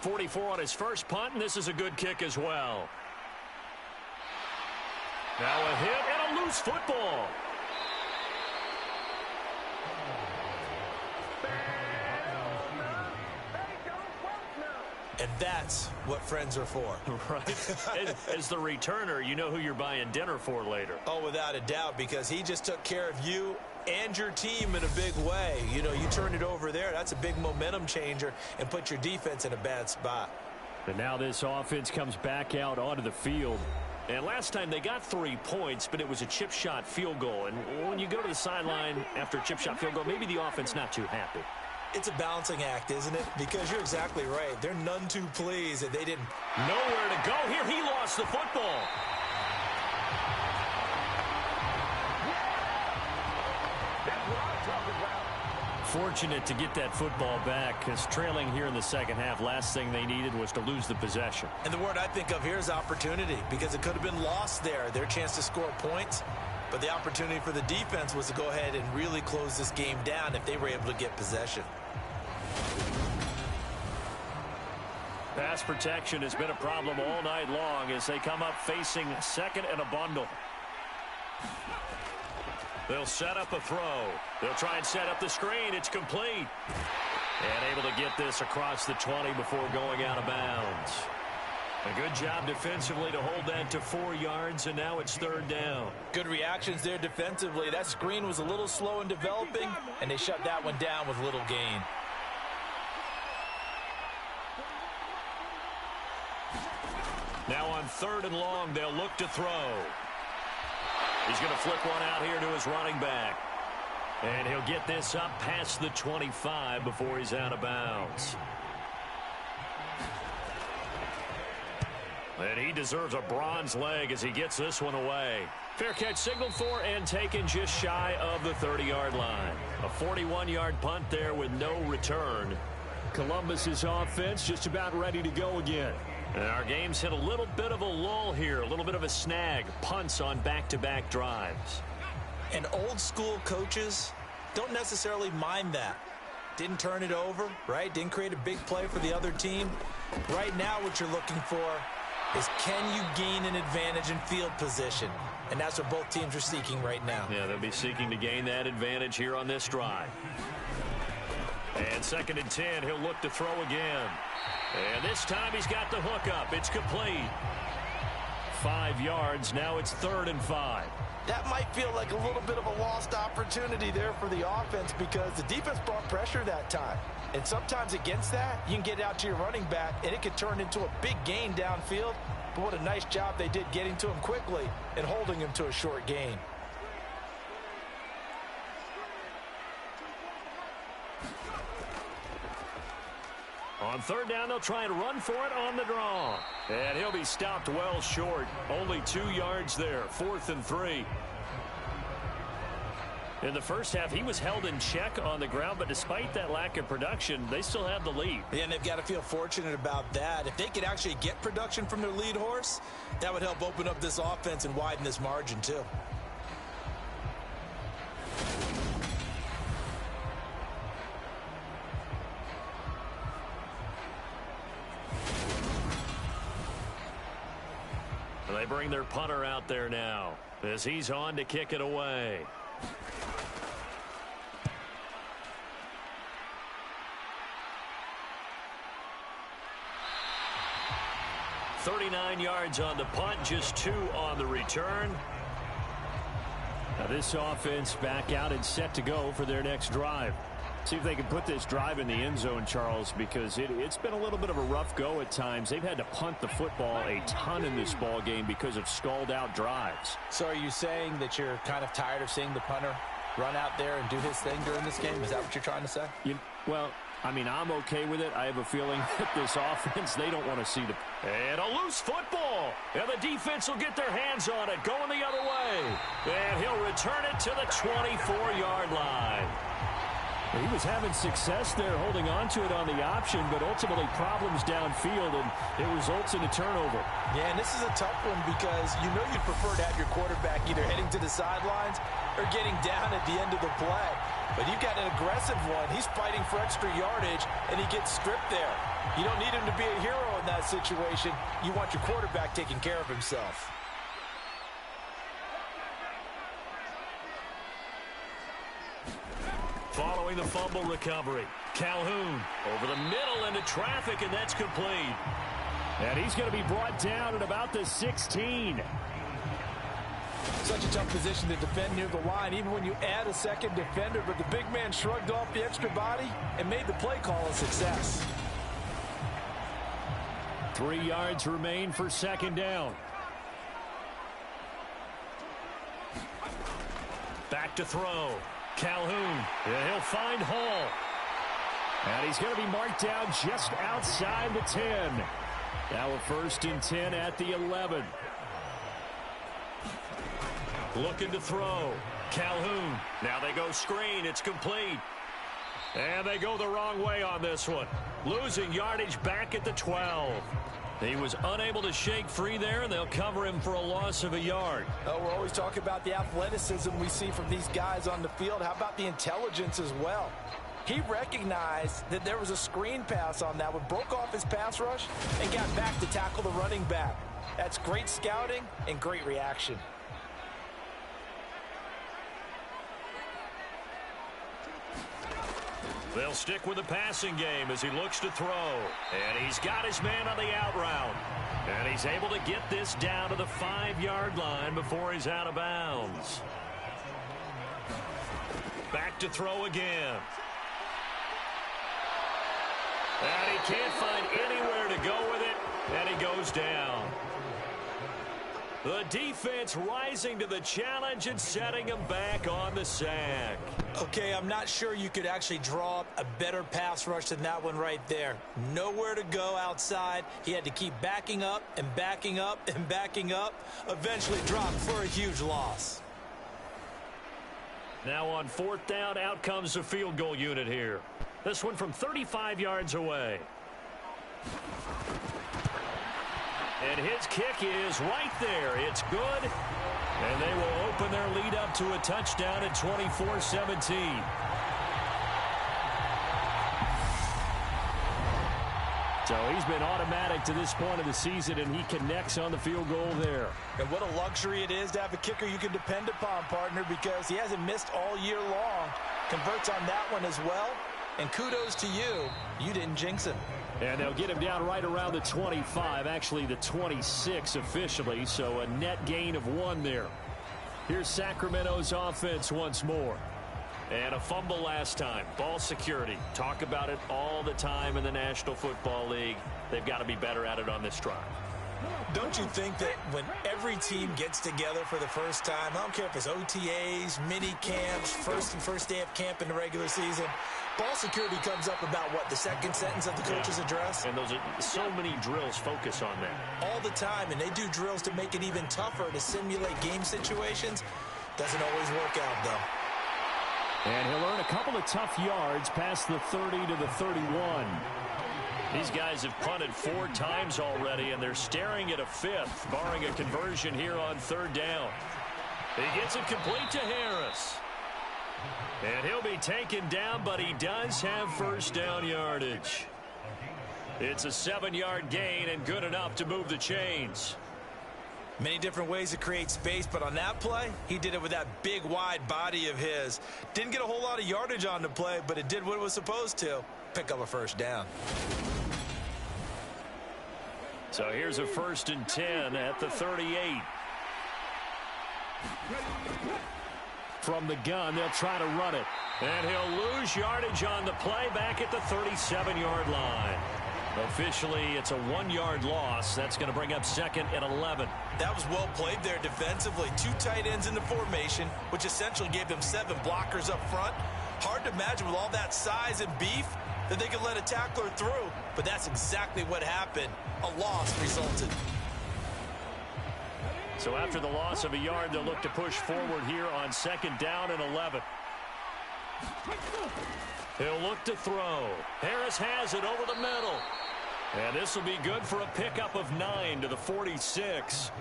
44 on his first punt, and this is a good kick as well. Now a hit and a loose football. And that's what friends are for. Right. As the returner, you know who you're buying dinner for later. Oh, without a doubt, because he just took care of you and your team in a big way. You know, you turn it over there, that's a big momentum changer, and put your defense in a bad spot. And now this offense comes back out onto the field. And last time they got 3 points, but it was a chip shot field goal. And when you go to the sideline after a chip shot field goal, maybe the offense not too happy. It's a balancing act, isn't it? Because you're exactly right. They're none too pleased that they didn't. Nowhere to go. Here he lost the football. Fortunate to get that football back, because trailing here in the second half, last thing they needed was to lose the possession. And the word I think of here is opportunity, because it could have been lost there, their chance to score points. But the opportunity for the defense was to go ahead and really close this game down if they were able to get possession. Pass protection has been a problem all night long as they come up facing second and a bundle. They'll set up a throw. They'll try and set up the screen. It's complete. And able to get this across the 20 before going out of bounds. A good job defensively to hold that to 4 yards, and now it's third down. Good reactions there defensively. That screen was a little slow in developing, and they shut that one down with little gain. Now on third and long, they'll look to throw. He's going to flip one out here to his running back. And he'll get this up past the 25 before he's out of bounds. And he deserves a bronze leg as he gets this one away. Fair catch signaled for and taken just shy of the 30-yard line. A 41-yard punt there with no return. Columbus's offense just about ready to go again. And our game's hit a little bit of a lull here, a little bit of a snag. Punts on back-to-back drives. And old-school coaches don't necessarily mind that. Didn't turn it over, right? Didn't create a big play for the other team. Right now what you're looking for is, can you gain an advantage in field position? And that's what both teams are seeking right now. Yeah, they'll be seeking to gain that advantage here on this drive. And second and 10, he'll look to throw again. And this time he's got the hook up. It's complete. 5 yards. Now it's third and 5. That might feel like a little bit of a lost opportunity there for the offense, because the defense brought pressure that time. And sometimes against that, you can get out to your running back, and it could turn into a big gain downfield. But what a nice job they did getting to him quickly and holding him to a short gain. On third down, they'll try and run for it on the draw. And he'll be stopped well short. Only 2 yards there. 4th and 3. In the first half, he was held in check on the ground, but despite that lack of production, they still have the lead. Yeah, and they've got to feel fortunate about that. If they could actually get production from their lead horse, that would help open up this offense and widen this margin too. They bring their punter out there now as he's on to kick it away. .39 yards on the punt, just 2 on the return. Now this offense back out and set to go for their next drive. See if they can put this drive in the end zone, Charles, because it's been a little bit of a rough go at times. They've had to punt the football a ton in this ball game because of stalled-out drives. So are you saying that you're kind of tired of seeing the punter run out there and do his thing during this game? Is that what you're trying to say? Well, I mean, I'm okay with it. I have a feeling that this offense, they don't want to see the... And a loose football. And the defense will get their hands on it, going the other way. And he'll return it to the 24-yard line. He was having success there holding on to it on the option, but ultimately problems downfield, and it results in a turnover. Yeah, and this is a tough one because you know you'd prefer to have your quarterback either heading to the sidelines or getting down at the end of the play. But you've got an aggressive one. He's fighting for extra yardage, and he gets stripped there. You don't need him to be a hero in that situation. You want your quarterback taking care of himself. Following the fumble recovery, Calhoun over the middle into traffic, and that's complete. And he's going to be brought down at about the 16. Such a tough position to defend near the line, even when you add a second defender, but the big man shrugged off the extra body and made the play call a success. 3 yards remain for second down. Back to throw. Calhoun, and he'll find Hall. And he's going to be marked down just outside the 10. Now a 1st and 10 at the 11. Looking to throw. Calhoun. Now they go screen. It's complete. And they go the wrong way on this one. Losing yardage back at the 12. He was unable to shake free there, and they'll cover him for a loss of a yard. Oh, we're always talking about the athleticism we see from these guys on the field. How about the intelligence as well? He recognized that there was a screen pass on that one, broke off his pass rush, and got back to tackle the running back. That's great scouting and great reaction. They'll stick with the passing game as he looks to throw. And he's got his man on the out route. And he's able to get this down to the 5-yard line before he's out of bounds. Back to throw again. And he can't find anywhere to go with it. And he goes down. The defense rising to the challenge and setting him back on the sack. Okay, I'm not sure you could actually draw up a better pass rush than that one right there. Nowhere to go outside. He had to keep backing up and backing up and backing up. Eventually dropped for a huge loss. Now on 4th down, out comes the field goal unit here. This one from 35 yards away. And his kick is right there. It's good. And they will open their lead up to a touchdown at 24-17. So he's been automatic to this point of the season, and he connects on the field goal there. And what a luxury it is to have a kicker you can depend upon, partner, because he hasn't missed all year long. Converts on that one as well. And kudos to you. You didn't jinx him. And they'll get him down right around the 25, actually the 26 officially, so a net gain of 1 there. Here's Sacramento's offense once more. And a fumble last time. Ball security. Talk about it all the time in the National Football League. They've got to be better at it on this drive. Don't you think that when every team gets together for the first time, I don't care if it's OTAs, mini camps, first day of camp in the regular season, ball security comes up about what, the second sentence of the coach's address? And those are so many drills focus on that. All the time, and they do drills to make it even tougher to simulate game situations. Doesn't always work out, though. And he'll earn a couple of tough yards past the 30 to the 31. These guys have punted 4 times already, and they're staring at a 5th, barring a conversion here on 3rd down. He gets it complete to Harris. And he'll be taken down, but he does have 1st down yardage. It's a 7-yard gain and good enough to move the chains. Many different ways to create space, but on that play, he did it with that big, wide body of his. Didn't get a whole lot of yardage on the play, but it did what it was supposed to. Pick up a 1st down. So here's a 1st and 10 at the 38. From the gun, they'll try to run it. And he'll lose yardage on the play back at the 37-yard line. Officially, it's a 1-yard loss. That's going to bring up 2nd and 11. That was well played there defensively. 2 tight ends in the formation, which essentially gave them 7 blockers up front. Hard to imagine with all that size and beef that they could let a tackler through. But that's exactly what happened. A loss resulted. So after the loss of a yard, they'll look to push forward here on 2nd down and 11. He'll look to throw. Harris has it over the middle. And this will be good for a pickup of 9 to the 46.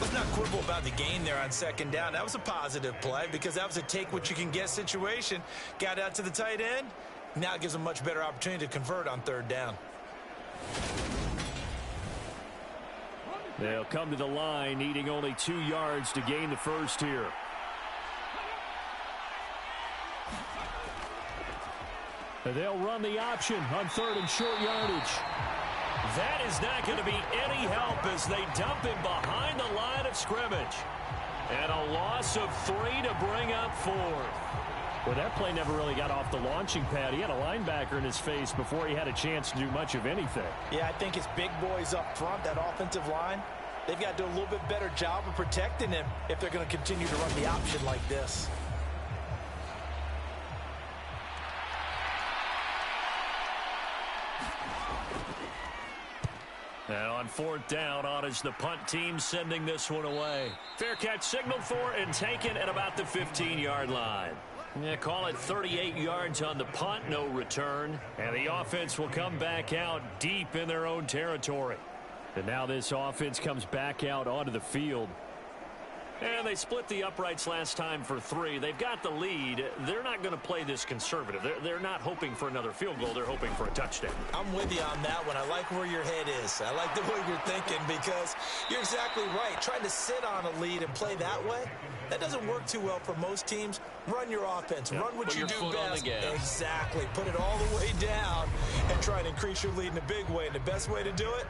Let's not quibble about the gain there on 2nd down. That was a positive play because that was a take-what-you-can-get situation. Got out to the tight end. Now it gives them much better opportunity to convert on 3rd down. They'll come to the line, needing only 2 yards to gain the first here. They'll run the option on 3rd and short yardage. That is not going to be any help as they dump him behind the line of scrimmage. And a loss of 3 to bring up 4. Well, that play never really got off the launching pad. He had a linebacker in his face before he had a chance to do much of anything. Yeah, I think it's big boys up front, that offensive line. They've got to do a little bit better job of protecting him if they're going to continue to run the option like this. And on 4th down, on is the punt team sending this one away. Fair catch signaled for and taken at about the 15-yard line. Yeah, call it 38 yards on the punt, no return. And the offense will come back out deep in their own territory. And now this offense comes back out onto the field. And they split the uprights last time for 3. They've got the lead. They're not going to play this conservative. They're not hoping for another field goal. They're hoping for a touchdown. I'm with you on that one. I like where your head is. I like the way you're thinking because you're exactly right. Trying to sit on a lead and play that way, that doesn't work too well for most teams. Run your offense. Yep. Run what you do best. Exactly. Put it all the way down and try to increase your lead in a big way. And the best way to do it,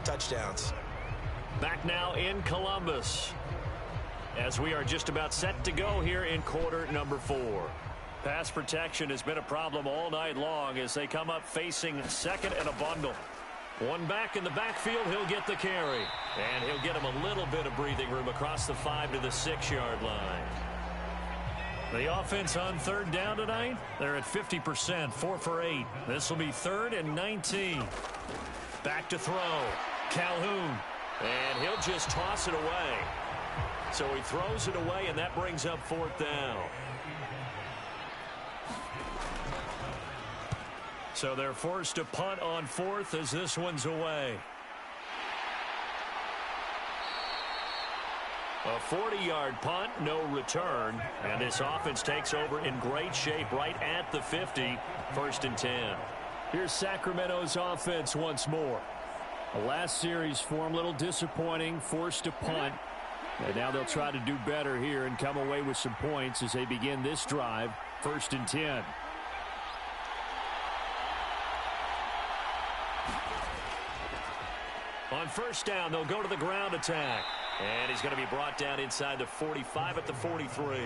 touchdowns. Back now in Columbus, as we are just about set to go here in quarter number 4. Pass protection has been a problem all night long as they come up facing 2nd and a bundle. One back in the backfield, he'll get the carry. And he'll get him a little bit of breathing room across the 5 to the 6-yard line. The offense on 3rd down tonight, they're at 50%, 4 for 8. This will be 3rd and 19. Back to throw. Calhoun. And he'll just toss it away. So he throws it away, and that brings up 4th down. So they're forced to punt on 4th as this one's away. A 40-yard punt, no return. And this offense takes over in great shape right at the 50, 1st and 10. Here's Sacramento's offense once more. The last series for him, a little disappointing, forced to punt. And now they'll try to do better here and come away with some points as they begin this drive, 1st and 10. On 1st down, they'll go to the ground attack. And he's going to be brought down inside the 45 at the 43.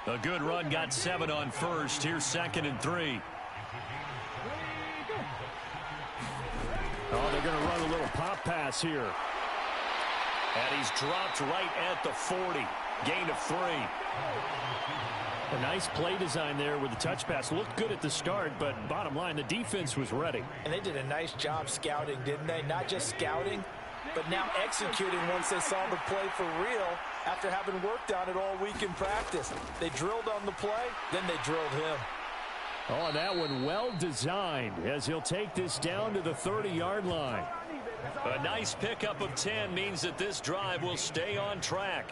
A good run, got 7 on 1st. Here's 2nd and 3. Oh, they're going to run a little pop pass here. And he's dropped right at the 40. Gain of 3. A nice play design there with the touch pass. Looked good at the start, but bottom line, the defense was ready. And they did a nice job scouting, didn't they? Not just scouting, but now executing once they saw the play for real after having worked on it all week in practice. They drilled on the play, then they drilled him. Oh, and that one well designed as he'll take this down to the 30-yard line. A nice pickup of 10 means that this drive will stay on track.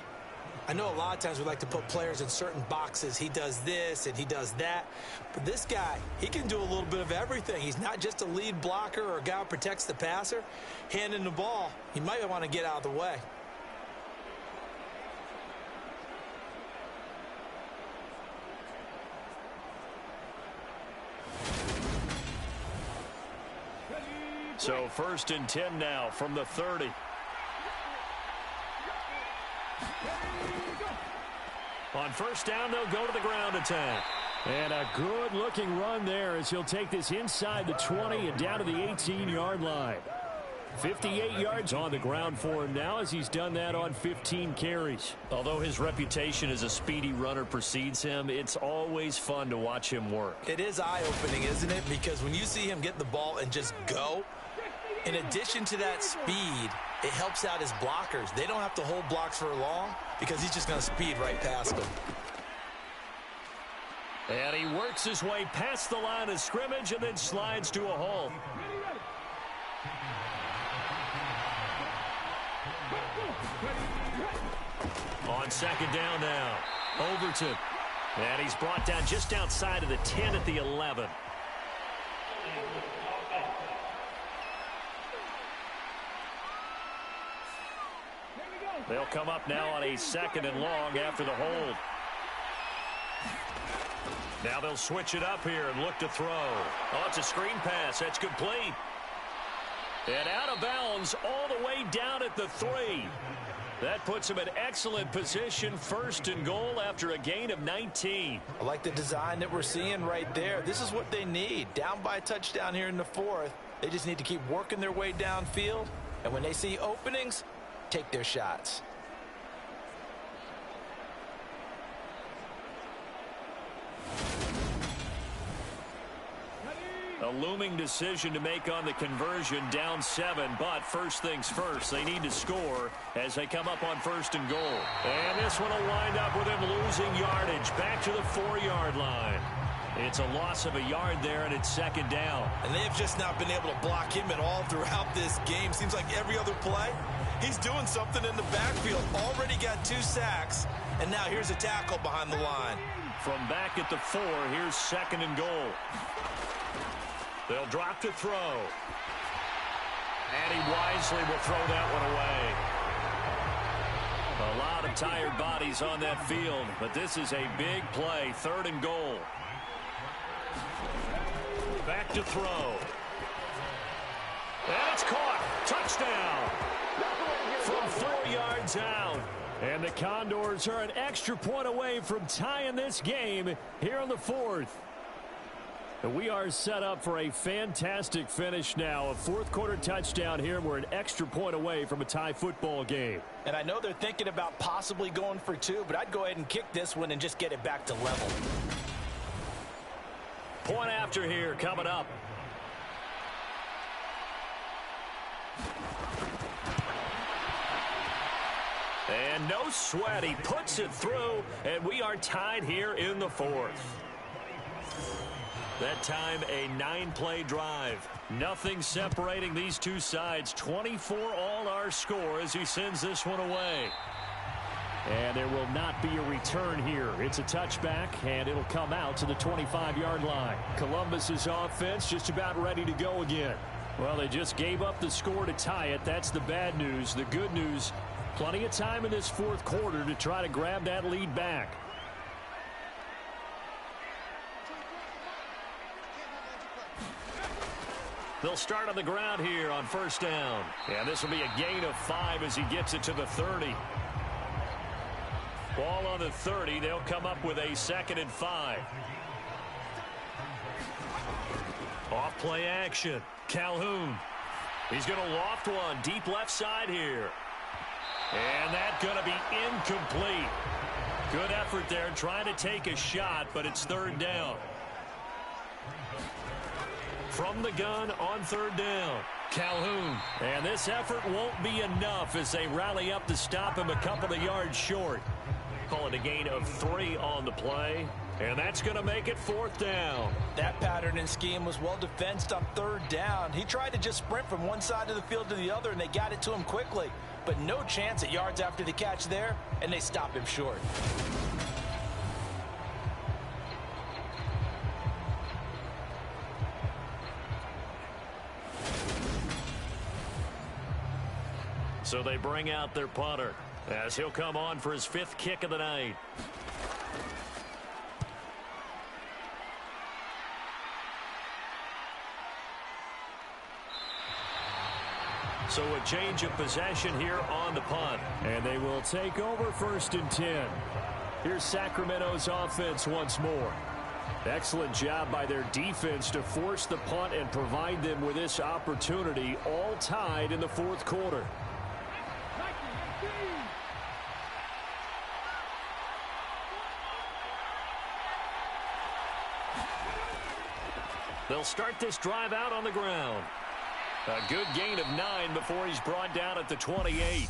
I know a lot of times we like to put players in certain boxes. He does this and he does that. But this guy, he can do a little bit of everything. He's not just a lead blocker or a guy who protects the passer. Handing the ball, he might want to get out of the way. So 1st and 10 now from the 30. On first down, they'll go to the ground attack. And a good-looking run there as he'll take this inside the 20 and down to the 18-yard line. 58 yards on the ground for him now as he's done that on 15 carries. Although his reputation as a speedy runner precedes him, it's always fun to watch him work. It is eye-opening, isn't it? Because when you see him get the ball and just go, in addition to that speed, it helps out his blockers. They don't have to hold blocks for long because he's just going to speed right past them. And he works his way past the line of scrimmage and then slides to a halt. On second down now, Overton. And he's brought down just outside of the 10 at the 11. They'll come up now on a second and long after the hold. Now they'll switch it up here and look to throw. Oh, it's a screen pass. That's complete. And out of bounds all the way down at the 3. That puts him in excellent position, first and goal after a gain of 19. I like the design that we're seeing right there. This is what they need. Down by a touchdown here in the 4th. They just need to keep working their way downfield. And when they see openings, take their shots. A looming decision to make on the conversion, down 7, but first things first, they need to score as they come up on first and goal. And this one will wind up with him losing yardage back to the 4-yard line. It's a loss of a yard there, and it's second down. And they've just not been able to block him at all throughout this game. Seems like every other play, he's doing something in the backfield. Already got 2 sacks, and now here's a tackle behind the line. From back at the 4, here's second and goal. They'll drop to throw. And he wisely will throw that one away. A lot of tired bodies on that field, but this is a big play, third and goal. Back to throw. And it's caught. Touchdown. From 4 yards out. And the Condors are an extra point away from tying this game here on the 4th. And we are set up for a fantastic finish now. A 4th quarter touchdown here. We're an extra point away from a tie football game. And I know they're thinking about possibly going for 2, but I'd go ahead and kick this one and just get it back to level. Point after here coming up. And no sweat. He puts it through, and we are tied here in the 4th. That time, a 9-play drive. Nothing separating these two sides. 24 all our score as he sends this one away. And there will not be a return here. It's a touchback, and it'll come out to the 25-yard line. Columbus's offense just about ready to go again. Well, they just gave up the score to tie it. That's the bad news. The good news, plenty of time in this 4th quarter to try to grab that lead back. They'll start on the ground here on first down. And this will be a gain of 5 as he gets it to the 30. Ball on the 30. They'll come up with a 2nd and 5. Off play action. Calhoun. He's going to loft one deep left side here. And that's going to be incomplete. Good effort there trying to take a shot, but it's 3rd down. From the gun on 3rd down. Calhoun. And this effort won't be enough as they rally up to stop him a couple of yards short. Call it a gain of 3 on the play. And that's going to make it 4th down. That pattern and scheme was well defensed on 3rd down. He tried to just sprint from one side of the field to the other, and they got it to him quickly. But no chance at yards after the catch there, and they stop him short. So they bring out their punter as he'll come on for his 5th kick of the night. So a change of possession here on the punt. And they will take over 1st and 10. Here's Sacramento's offense once more. Excellent job by their defense to force the punt and provide them with this opportunity, all tied in the fourth quarter. They'll start this drive out on the ground. A good gain of 9 before he's brought down at the 28.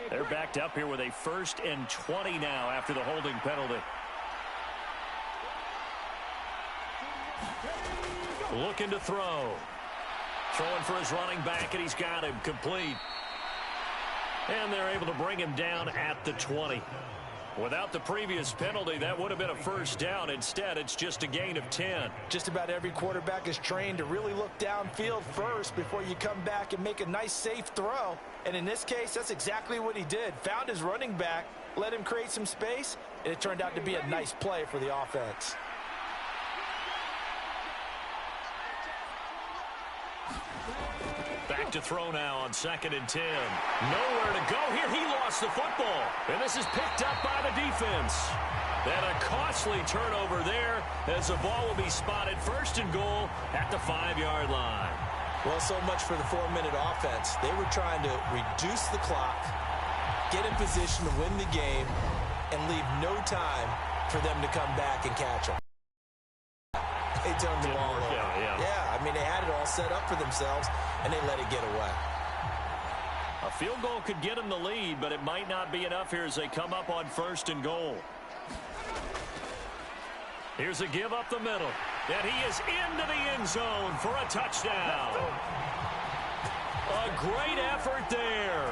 They're backed up here with a 1st and 20 now after the holding penalty. Looking to throw. Throwing for his running back, and he's got him complete. And they're able to bring him down at the 20. Without the previous penalty, that would have been a 1st down. Instead, it's just a gain of 10. Just about every quarterback is trained to really look downfield first before you come back and make a nice, safe throw. And in this case, that's exactly what he did. Found his running back, let him create some space, and it turned out to be a nice play for the offense. Back to throw now on 2nd and 10. Nowhere to go here. He lost the football. And this is picked up by the defense. And a costly turnover there as the ball will be spotted 1st and goal at the 5-yard line. Well, so much for the 4-minute offense. They were trying to reduce the clock, get in position to win the game, and leave no time for them to come back and catch them. They turned the ball over. Yeah, I mean, they had it all set up for themselves, and they let it get away. A field goal could get them the lead, but it might not be enough here as they come up on 1st and goal. Here's a give up the middle. And he is into the end zone for a touchdown. A great effort there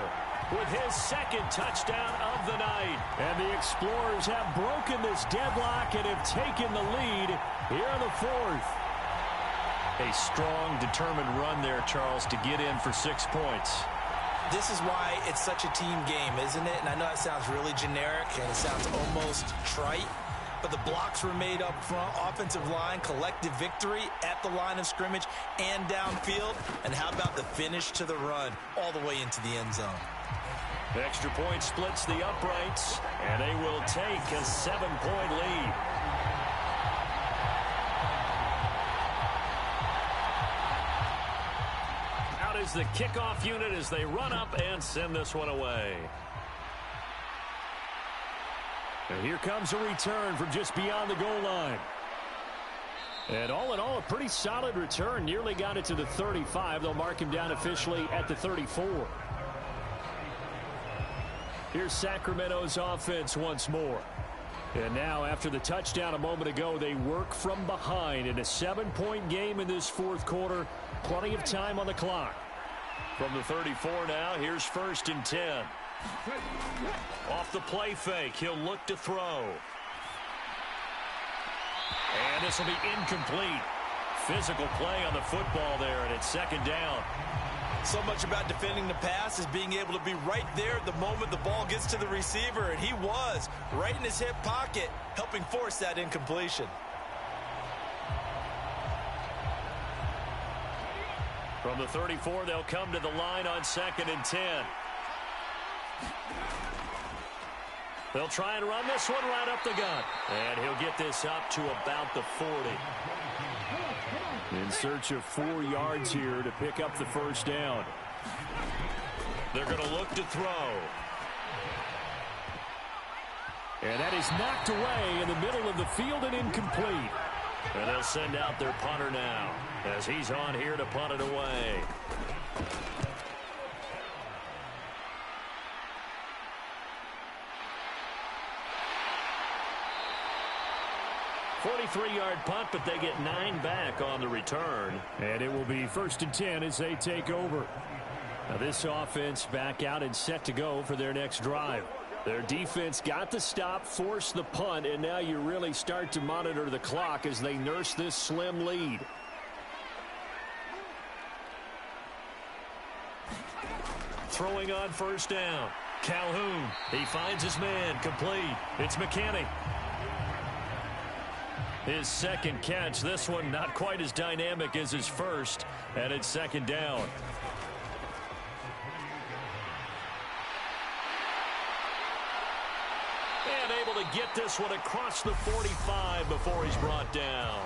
with his 2nd touchdown of the night. And the Explorers have broken this deadlock and have taken the lead here in the 4th. A strong, determined run there, Charles, to get in for 6 points. This is why it's such a team game, isn't it? And I know that sounds really generic and it sounds almost trite, but the blocks were made up front, offensive line, collective victory at the line of scrimmage and downfield. And how about the finish to the run all the way into the end zone? The extra point splits the uprights, and they will take a 7-point lead. Out is the kickoff unit as they run up and send this one away. And here comes a return from just beyond the goal line. And all in all, a pretty solid return. Nearly got it to the 35. They'll mark him down officially at the 34. Here's Sacramento's offense once more. And now, after the touchdown a moment ago, they work from behind in a 7-point game in this 4th quarter. Plenty of time on the clock. From the 34 now, here's 1st and 10. Off the play fake, he'll look to throw. And this will be incomplete. Physical play on the football there, and it's 2nd down. So much about defending the pass is being able to be right there the moment the ball gets to the receiver, and he was right in his hip pocket, helping force that incompletion. From the 34, they'll come to the line on 2nd and 10. They'll try and run this one right up the gut. And he'll get this up to about the 40. In search of 4 yards here to pick up the 1st down. They're going to look to throw. And that is knocked away in the middle of the field and incomplete. And they'll send out their punter now as he's on here to punt it away. 43-yard punt, but they get 9 back on the return. And it will be 1st and 10 as they take over. Now this offense back out and set to go for their next drive. Their defense got the stop, forced the punt, and now you really start to monitor the clock as they nurse this slim lead. Throwing on 1st down. Calhoun, he finds his man, complete. It's McKinney. His second catch, this one not quite as dynamic as his first, and it's second down. And able to get this one across the 45 before he's brought down.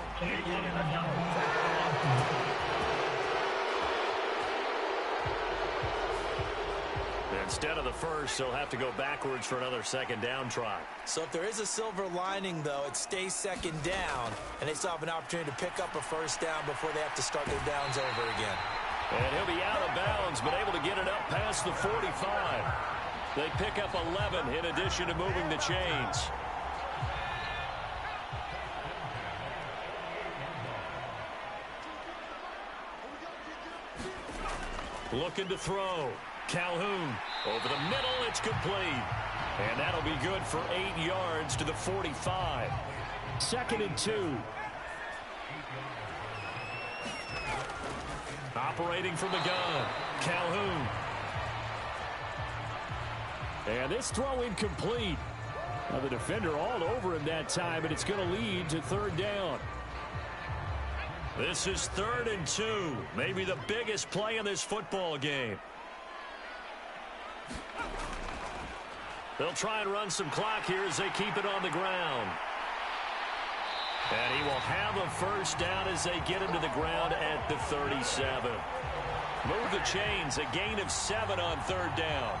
Instead of the first, he'll have to go backwards for another second down try. So if there is a silver lining, though, it stays second down, and they still have an opportunity to pick up a first down before they have to start their downs over again. And he'll be out of bounds, but able to get it up past the 45. They pick up 11 in addition to moving the chains. Looking to throw. Calhoun over the middle. It's complete. And that'll be good for 8 yards to the 45. 2nd and 2. Operating from the gun. Calhoun. And this throw incomplete. Now the defender all over him that time, and it's going to lead to 3rd down. This is 3rd and 2. Maybe the biggest play in this football game. They'll try and run some clock here as they keep it on the ground. And he will have a first down as they get him to the ground at the 37. Move the chains, a gain of 7 on 3rd down.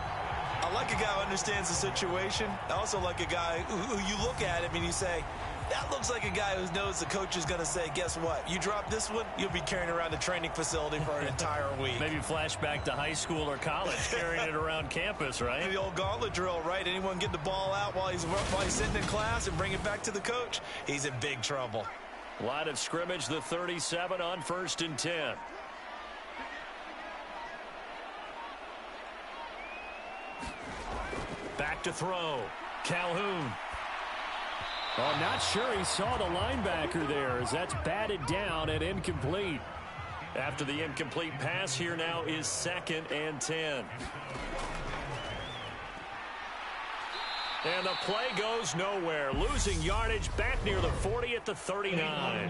I like a guy who understands the situation. I also like a guy who you look at him and you say, that looks like a guy who knows the coach is going to say, guess what? You drop this one, you'll be carrying around the training facility for an entire week. Maybe flashback to high school or college, carrying it around campus, right? The old gauntlet drill, right? Anyone get the ball out while he's sitting in class and bring it back to the coach? He's in big trouble. Line of scrimmage, the 37 on 1st and 10. Back to throw. Calhoun. Well, I'm not sure he saw the linebacker there as that's batted down and incomplete. After the incomplete pass, here now is 2nd and 10. And the play goes nowhere. Losing yardage back near the 40 at the 39.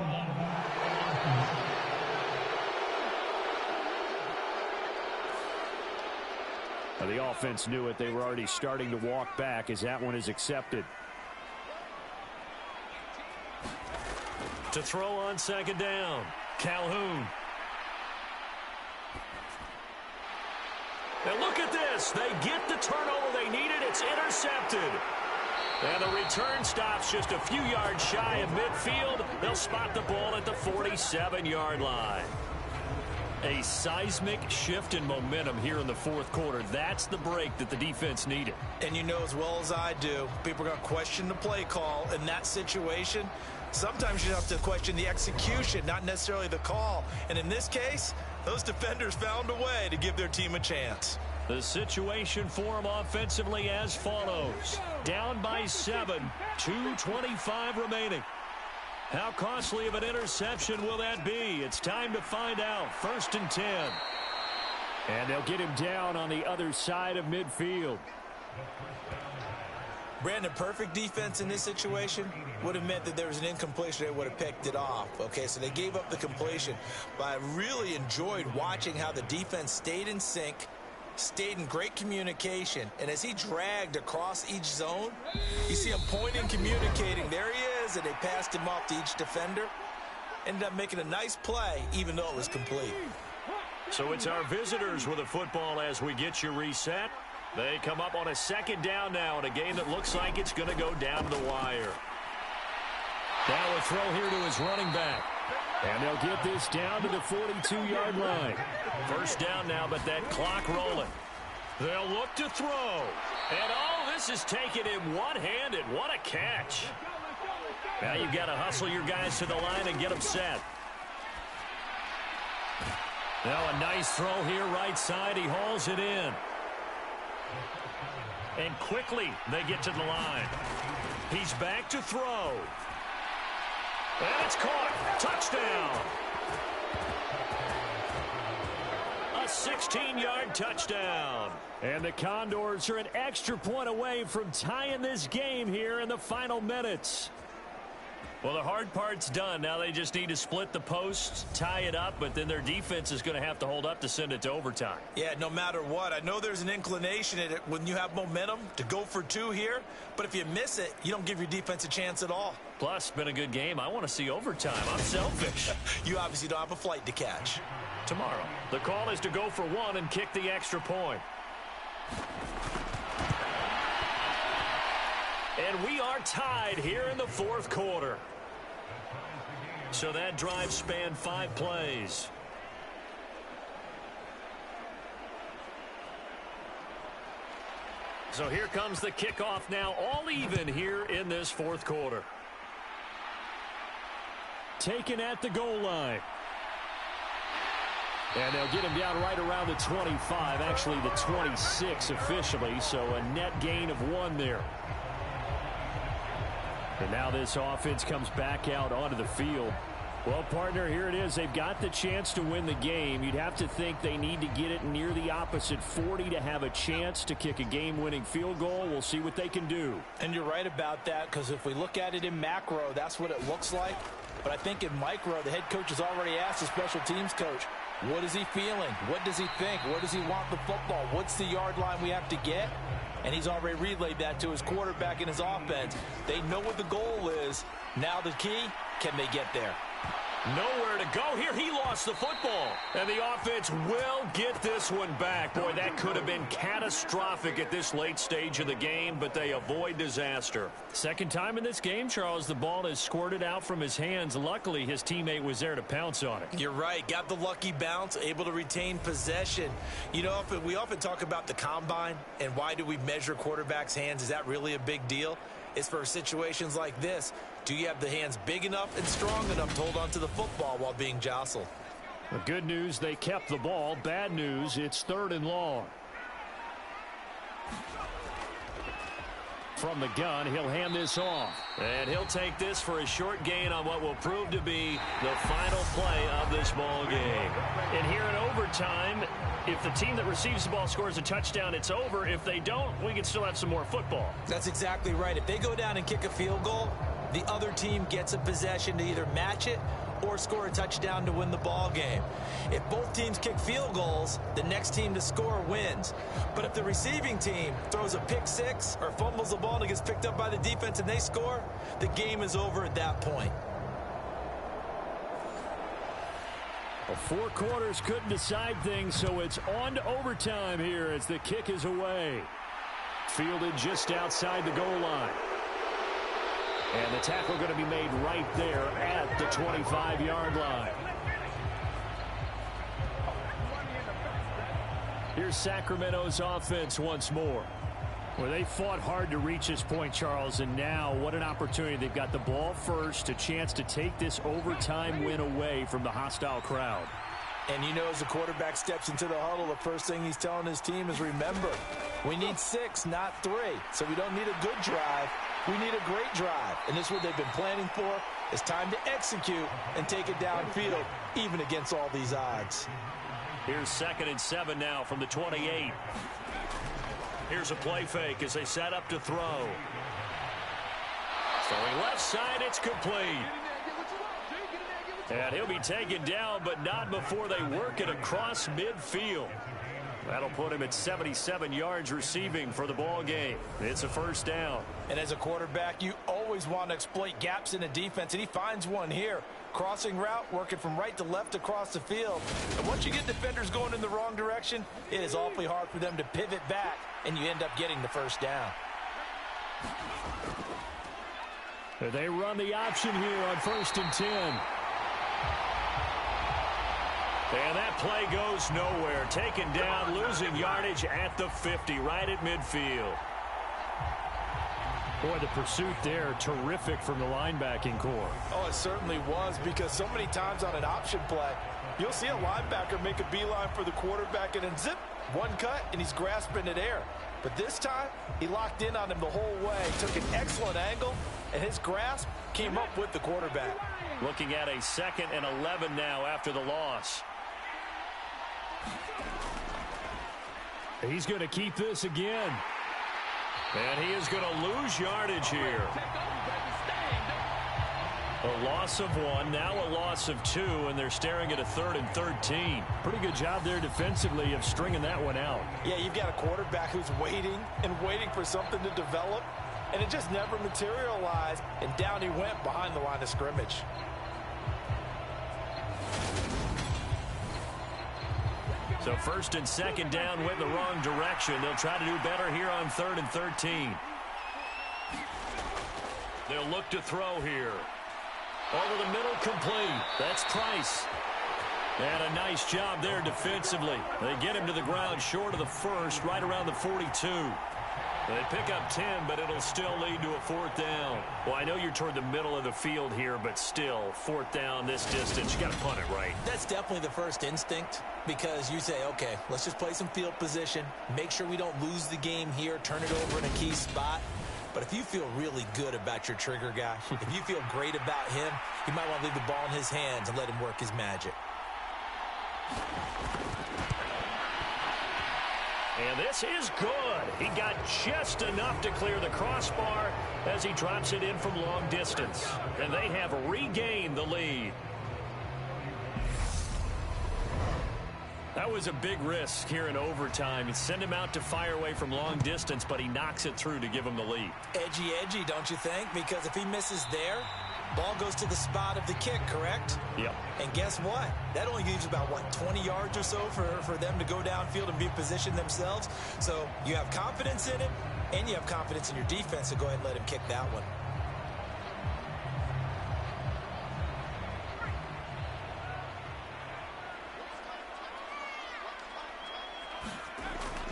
Well, the offense knew it. They were already starting to walk back as that one is accepted. To throw on 2nd down. Calhoun. And look at this. They get the turnover they needed. It's intercepted. And the return stops just a few yards shy of midfield. They'll spot the ball at the 47-yard line. A seismic shift in momentum here in the 4th quarter. That's the break that the defense needed. And you know as well as I do, people are going to question the play call in that situation. Sometimes you have to question the execution, not necessarily the call. And in this case, those defenders found a way to give their team a chance. The situation for them offensively as follows. Down by 7, 2:25 remaining. How costly of an interception will that be? It's time to find out. 1st and 10. And they'll get him down on the other side of midfield. Brandon, perfect defense in this situation would have meant that there was an incompletion. They would have picked it off. Okay, so they gave up the completion. But I really enjoyed watching how the defense stayed in sync, stayed in great communication. And as he dragged across each zone, you see him pointing, communicating. There he is, and they passed him off to each defender. Ended up making a nice play, even though it was complete. So it's our visitors with a football as we get you reset. They come up on a 2nd down now in a game that looks like it's going to go down to the wire. Now a throw here to his running back. And they'll get this down to the 42-yard line. 1st down now, but that clock rolling. They'll look to throw. And oh, this is taken in one-handed. What a catch. Now you've got to hustle your guys to the line and get them set. Now a nice throw here right side. He hauls it in. And quickly they get to the line. He's back to throw. And it's caught. Touchdown. A 16-yard touchdown. And the Condors are an extra point away from tying this game here in the final minutes. Well, the hard part's done. Now they just need to split the posts, tie it up, but then their defense is going to have to hold up to send it to overtime. Yeah, no matter what. I know there's an inclination in it when you have momentum to go for two here, but if you miss it, you don't give your defense a chance at all. Plus, it's been a good game. I want to see overtime. I'm selfish. You obviously don't have a flight to catch. Tomorrow, the call is to go for one and kick the extra point. And we are tied here in the fourth quarter. So that drive spanned 5 plays. So here comes the kickoff now, all even here in this fourth quarter. Taken at the goal line. And they'll get him down right around the 25, actually the 26 officially, so a net gain of 1 there. And now this offense comes back out onto the field. Well, partner, here it is. They've got the chance to win the game. You'd have to think they need to get it near the opposite 40 to have a chance to kick a game-winning field goal. We'll see what they can do. And you're right about that, because if we look at it in macro, that's what it looks like. But I think in micro, the head coach has already asked the special teams coach, what is he feeling? What does he think? Where does he want the football? What's the yard line we have to get? And he's already relayed that to his quarterback and his offense. They know what the goal is. Now the key, can they get there? Nowhere to go here. He lost the football. And the offense will get this one back. Boy, that could have been catastrophic at this late stage of the game, but they avoid disaster. Second time in this game, Charles, the ball has squirted out from his hands. Luckily, his teammate was there to pounce on it. You're right. Got the lucky bounce, able to retain possession. You know, we often talk about the combine and why do we measure quarterbacks' hands. Is that really a big deal? It's for situations like this. Do you have the hands big enough and strong enough to hold on to the football while being jostled? The good news, they kept the ball. Bad news, it's 3rd and long. From the gun, he'll hand this off. And he'll take this for a short gain on what will prove to be the final play of this ball game. And here in overtime, if the team that receives the ball scores a touchdown, it's over. If they don't, we can still have some more football. That's exactly right. If they go down and kick a field goal, the other team gets a possession to either match it or score a touchdown to win the ball game. If both teams kick field goals, the next team to score wins. But if the receiving team throws a pick six or fumbles the ball and it gets picked up by the defense and they score, the game is over at that point. Well, 4 quarters couldn't decide things, so it's on to overtime here as the kick is away. Fielded just outside the goal line. And the tackle going to be made right there at the 25-yard line. Here's Sacramento's offense once more. Well, they fought hard to reach this point, Charles, and now what an opportunity. They've got the ball first, a chance to take this overtime win away from the hostile crowd. And you know, as the quarterback steps into the huddle, the first thing he's telling his team is, remember, we need 6, not 3. So we don't need a good drive. We need a great drive. And this is what they've been planning for. It's time to execute and take it downfield, even against all these odds. Here's 2nd and 7 now from the 28. Here's a play fake as they set up to throw. Throwing left side, it's complete. And he'll be taken down, but not before they work it across midfield. That'll put him at 77 yards receiving for the ball game. It's a first down. And as a quarterback, you always want to exploit gaps in the defense, and he finds one here. Crossing route, working from right to left across the field. And once you get defenders going in the wrong direction, it is awfully hard for them to pivot back, and you end up getting the first down. They run the option here on 1st and 10. And that play goes nowhere. Taken down, losing yardage at the 50, right at midfield. Boy, the pursuit there, terrific from the linebacking core. Oh, it certainly was, because so many times on an option play, you'll see a linebacker make a beeline for the quarterback and then zip, one cut, and he's grasping at air. But this time, he locked in on him the whole way, took an excellent angle, and his grasp came up with the quarterback. Looking at a 2nd and 11 now after the loss. He's going to keep this again. And he is going to lose yardage here. A loss of 1, now a loss of 2, and they're staring at a 3rd and 13. Pretty good job there defensively of stringing that one out. Yeah, you've got a quarterback who's waiting and waiting for something to develop, and it just never materialized, and down he went behind the line of scrimmage. So 1st and 2nd down went in the wrong direction. They'll try to do better here on 3rd and 13. They'll look to throw here. Over the middle, complete. That's Price. And a nice job there defensively. They get him to the ground short of the 1st, right around the 42. They pick up 10, but it'll still lead to a 4th down. Well, I know you're toward the middle of the field here, but still, 4th down this distance. You got to punt it right. That's definitely the first instinct, because you say, okay, let's just play some field position, make sure we don't lose the game here, turn it over in a key spot. But if you feel really good about your trigger guy, if you feel great about him, you might want to leave the ball in his hands and let him work his magic. And this is good. He got just enough to clear the crossbar as he drops it in from long distance. And they have regained the lead. That was a big risk here in overtime. It sent him out to fire away from long distance, but he knocks it through to give him the lead. Edgy, don't you think? Because if he misses there, ball goes to the spot of the kick, correct? Yep. And guess what? That only leaves about, 20 yards or so for them to go downfield and be positioned themselves. So you have confidence in him, and you have confidence in your defense to go ahead and let him kick that one.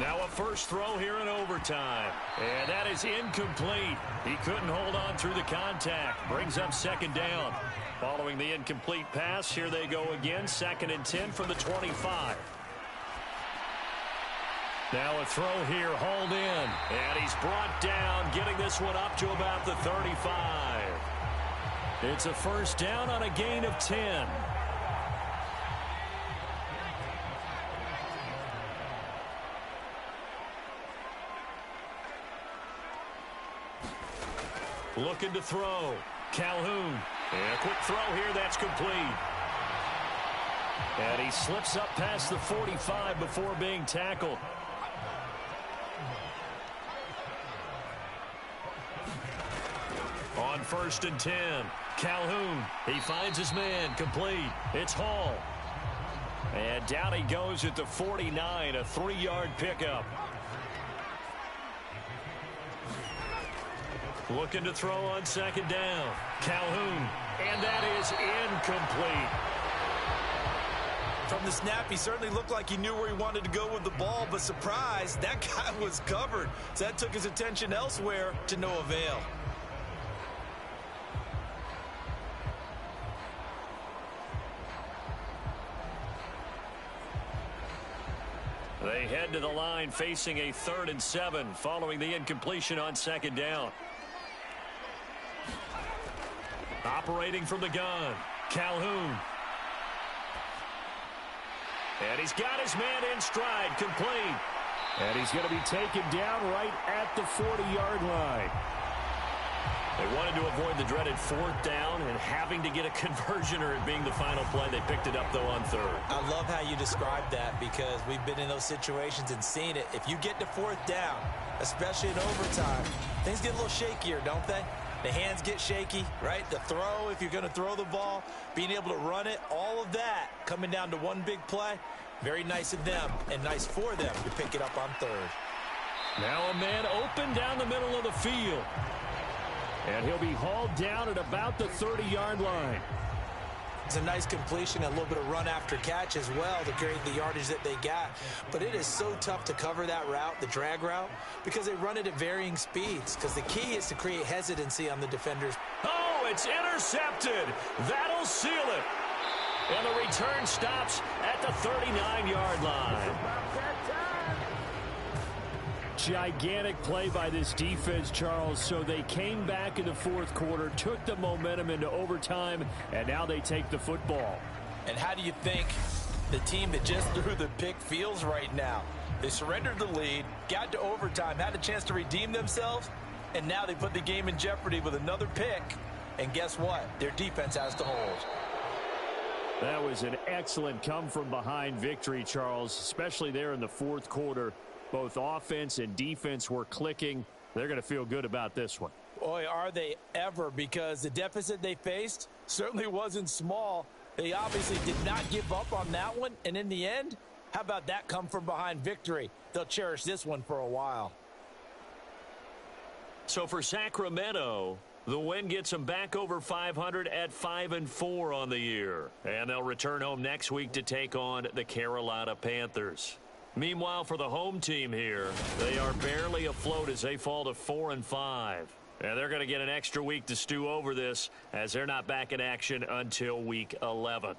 Now a first throw here in overtime. And that is incomplete. He couldn't hold on through the contact. Brings up 2nd down. Following the incomplete pass, here they go again. 2nd and 10 from the 25. Now a throw here, hauled in. And he's brought down, getting this one up to about the 35. It's a 1st down on a gain of 10. Looking to throw. Calhoun. And a quick throw here. That's complete. And he slips up past the 45 before being tackled. On 1st and 10. Calhoun. He finds his man. Complete. It's Hall. And down he goes at the 49. A 3-yard pickup. Looking to throw on 2nd down. Calhoun. And that is incomplete. From the snap, he certainly looked like he knew where he wanted to go with the ball, but surprise, that guy was covered. So that took his attention elsewhere to no avail. They head to the line facing a 3rd and 7 following the incompletion on 2nd down. Operating from the gun, Calhoun. And he's got his man in stride, complete. And he's going to be taken down right at the 40-yard line. They wanted to avoid the dreaded 4th down and having to get a conversion or it being the final play. They picked it up, though, on 3rd. I love how you described that because we've been in those situations and seen it. If you get to 4th down, especially in overtime, things get a little shakier, don't they? The hands get shaky, right? The throw, if you're going to throw the ball, being able to run it, all of that coming down to one big play. Very nice of them and nice for them to pick it up on 3rd. Now a man open down the middle of the field. And he'll be hauled down at about the 30-yard line. It's a nice completion, a little bit of run after catch as well to create the yardage that they got. But it is so tough to cover that route, the drag route, because they run it at varying speeds. Because the key is to create hesitancy on the defenders. Oh, it's intercepted. That'll seal it. And the return stops at the 39-yard line. Gigantic play by this defense, Charles. So they came back in the 4th quarter, took the momentum into overtime, and now they take the football. And how do you think the team that just threw the pick feels right now? They surrendered the lead, got to overtime, had a chance to redeem themselves, and now they put the game in jeopardy with another pick. And guess what? Their defense has to hold. That was an excellent come-from-behind victory, Charles, especially there in the fourth quarter. Both offense and defense were clicking. They're going to feel good about this one. Boy, are they ever, because the deficit they faced certainly wasn't small. They obviously did not give up on that one, and in the end, how about that come-from-behind victory? They'll cherish this one for a while. So for Sacramento, the win gets them back over 500 at 5-4 on the year. And they'll return home next week to take on the Carolina Panthers. Meanwhile, for the home team here, they are barely afloat as they fall to 4-5. And they're going to get an extra week to stew over this, as they're not back in action until week 11.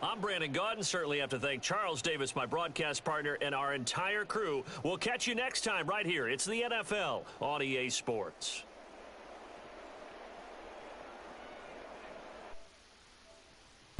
I'm Brandon Gaudin. Certainly have to thank Charles Davis, my broadcast partner, and our entire crew. We'll catch you next time right here. It's the NFL on EA Sports.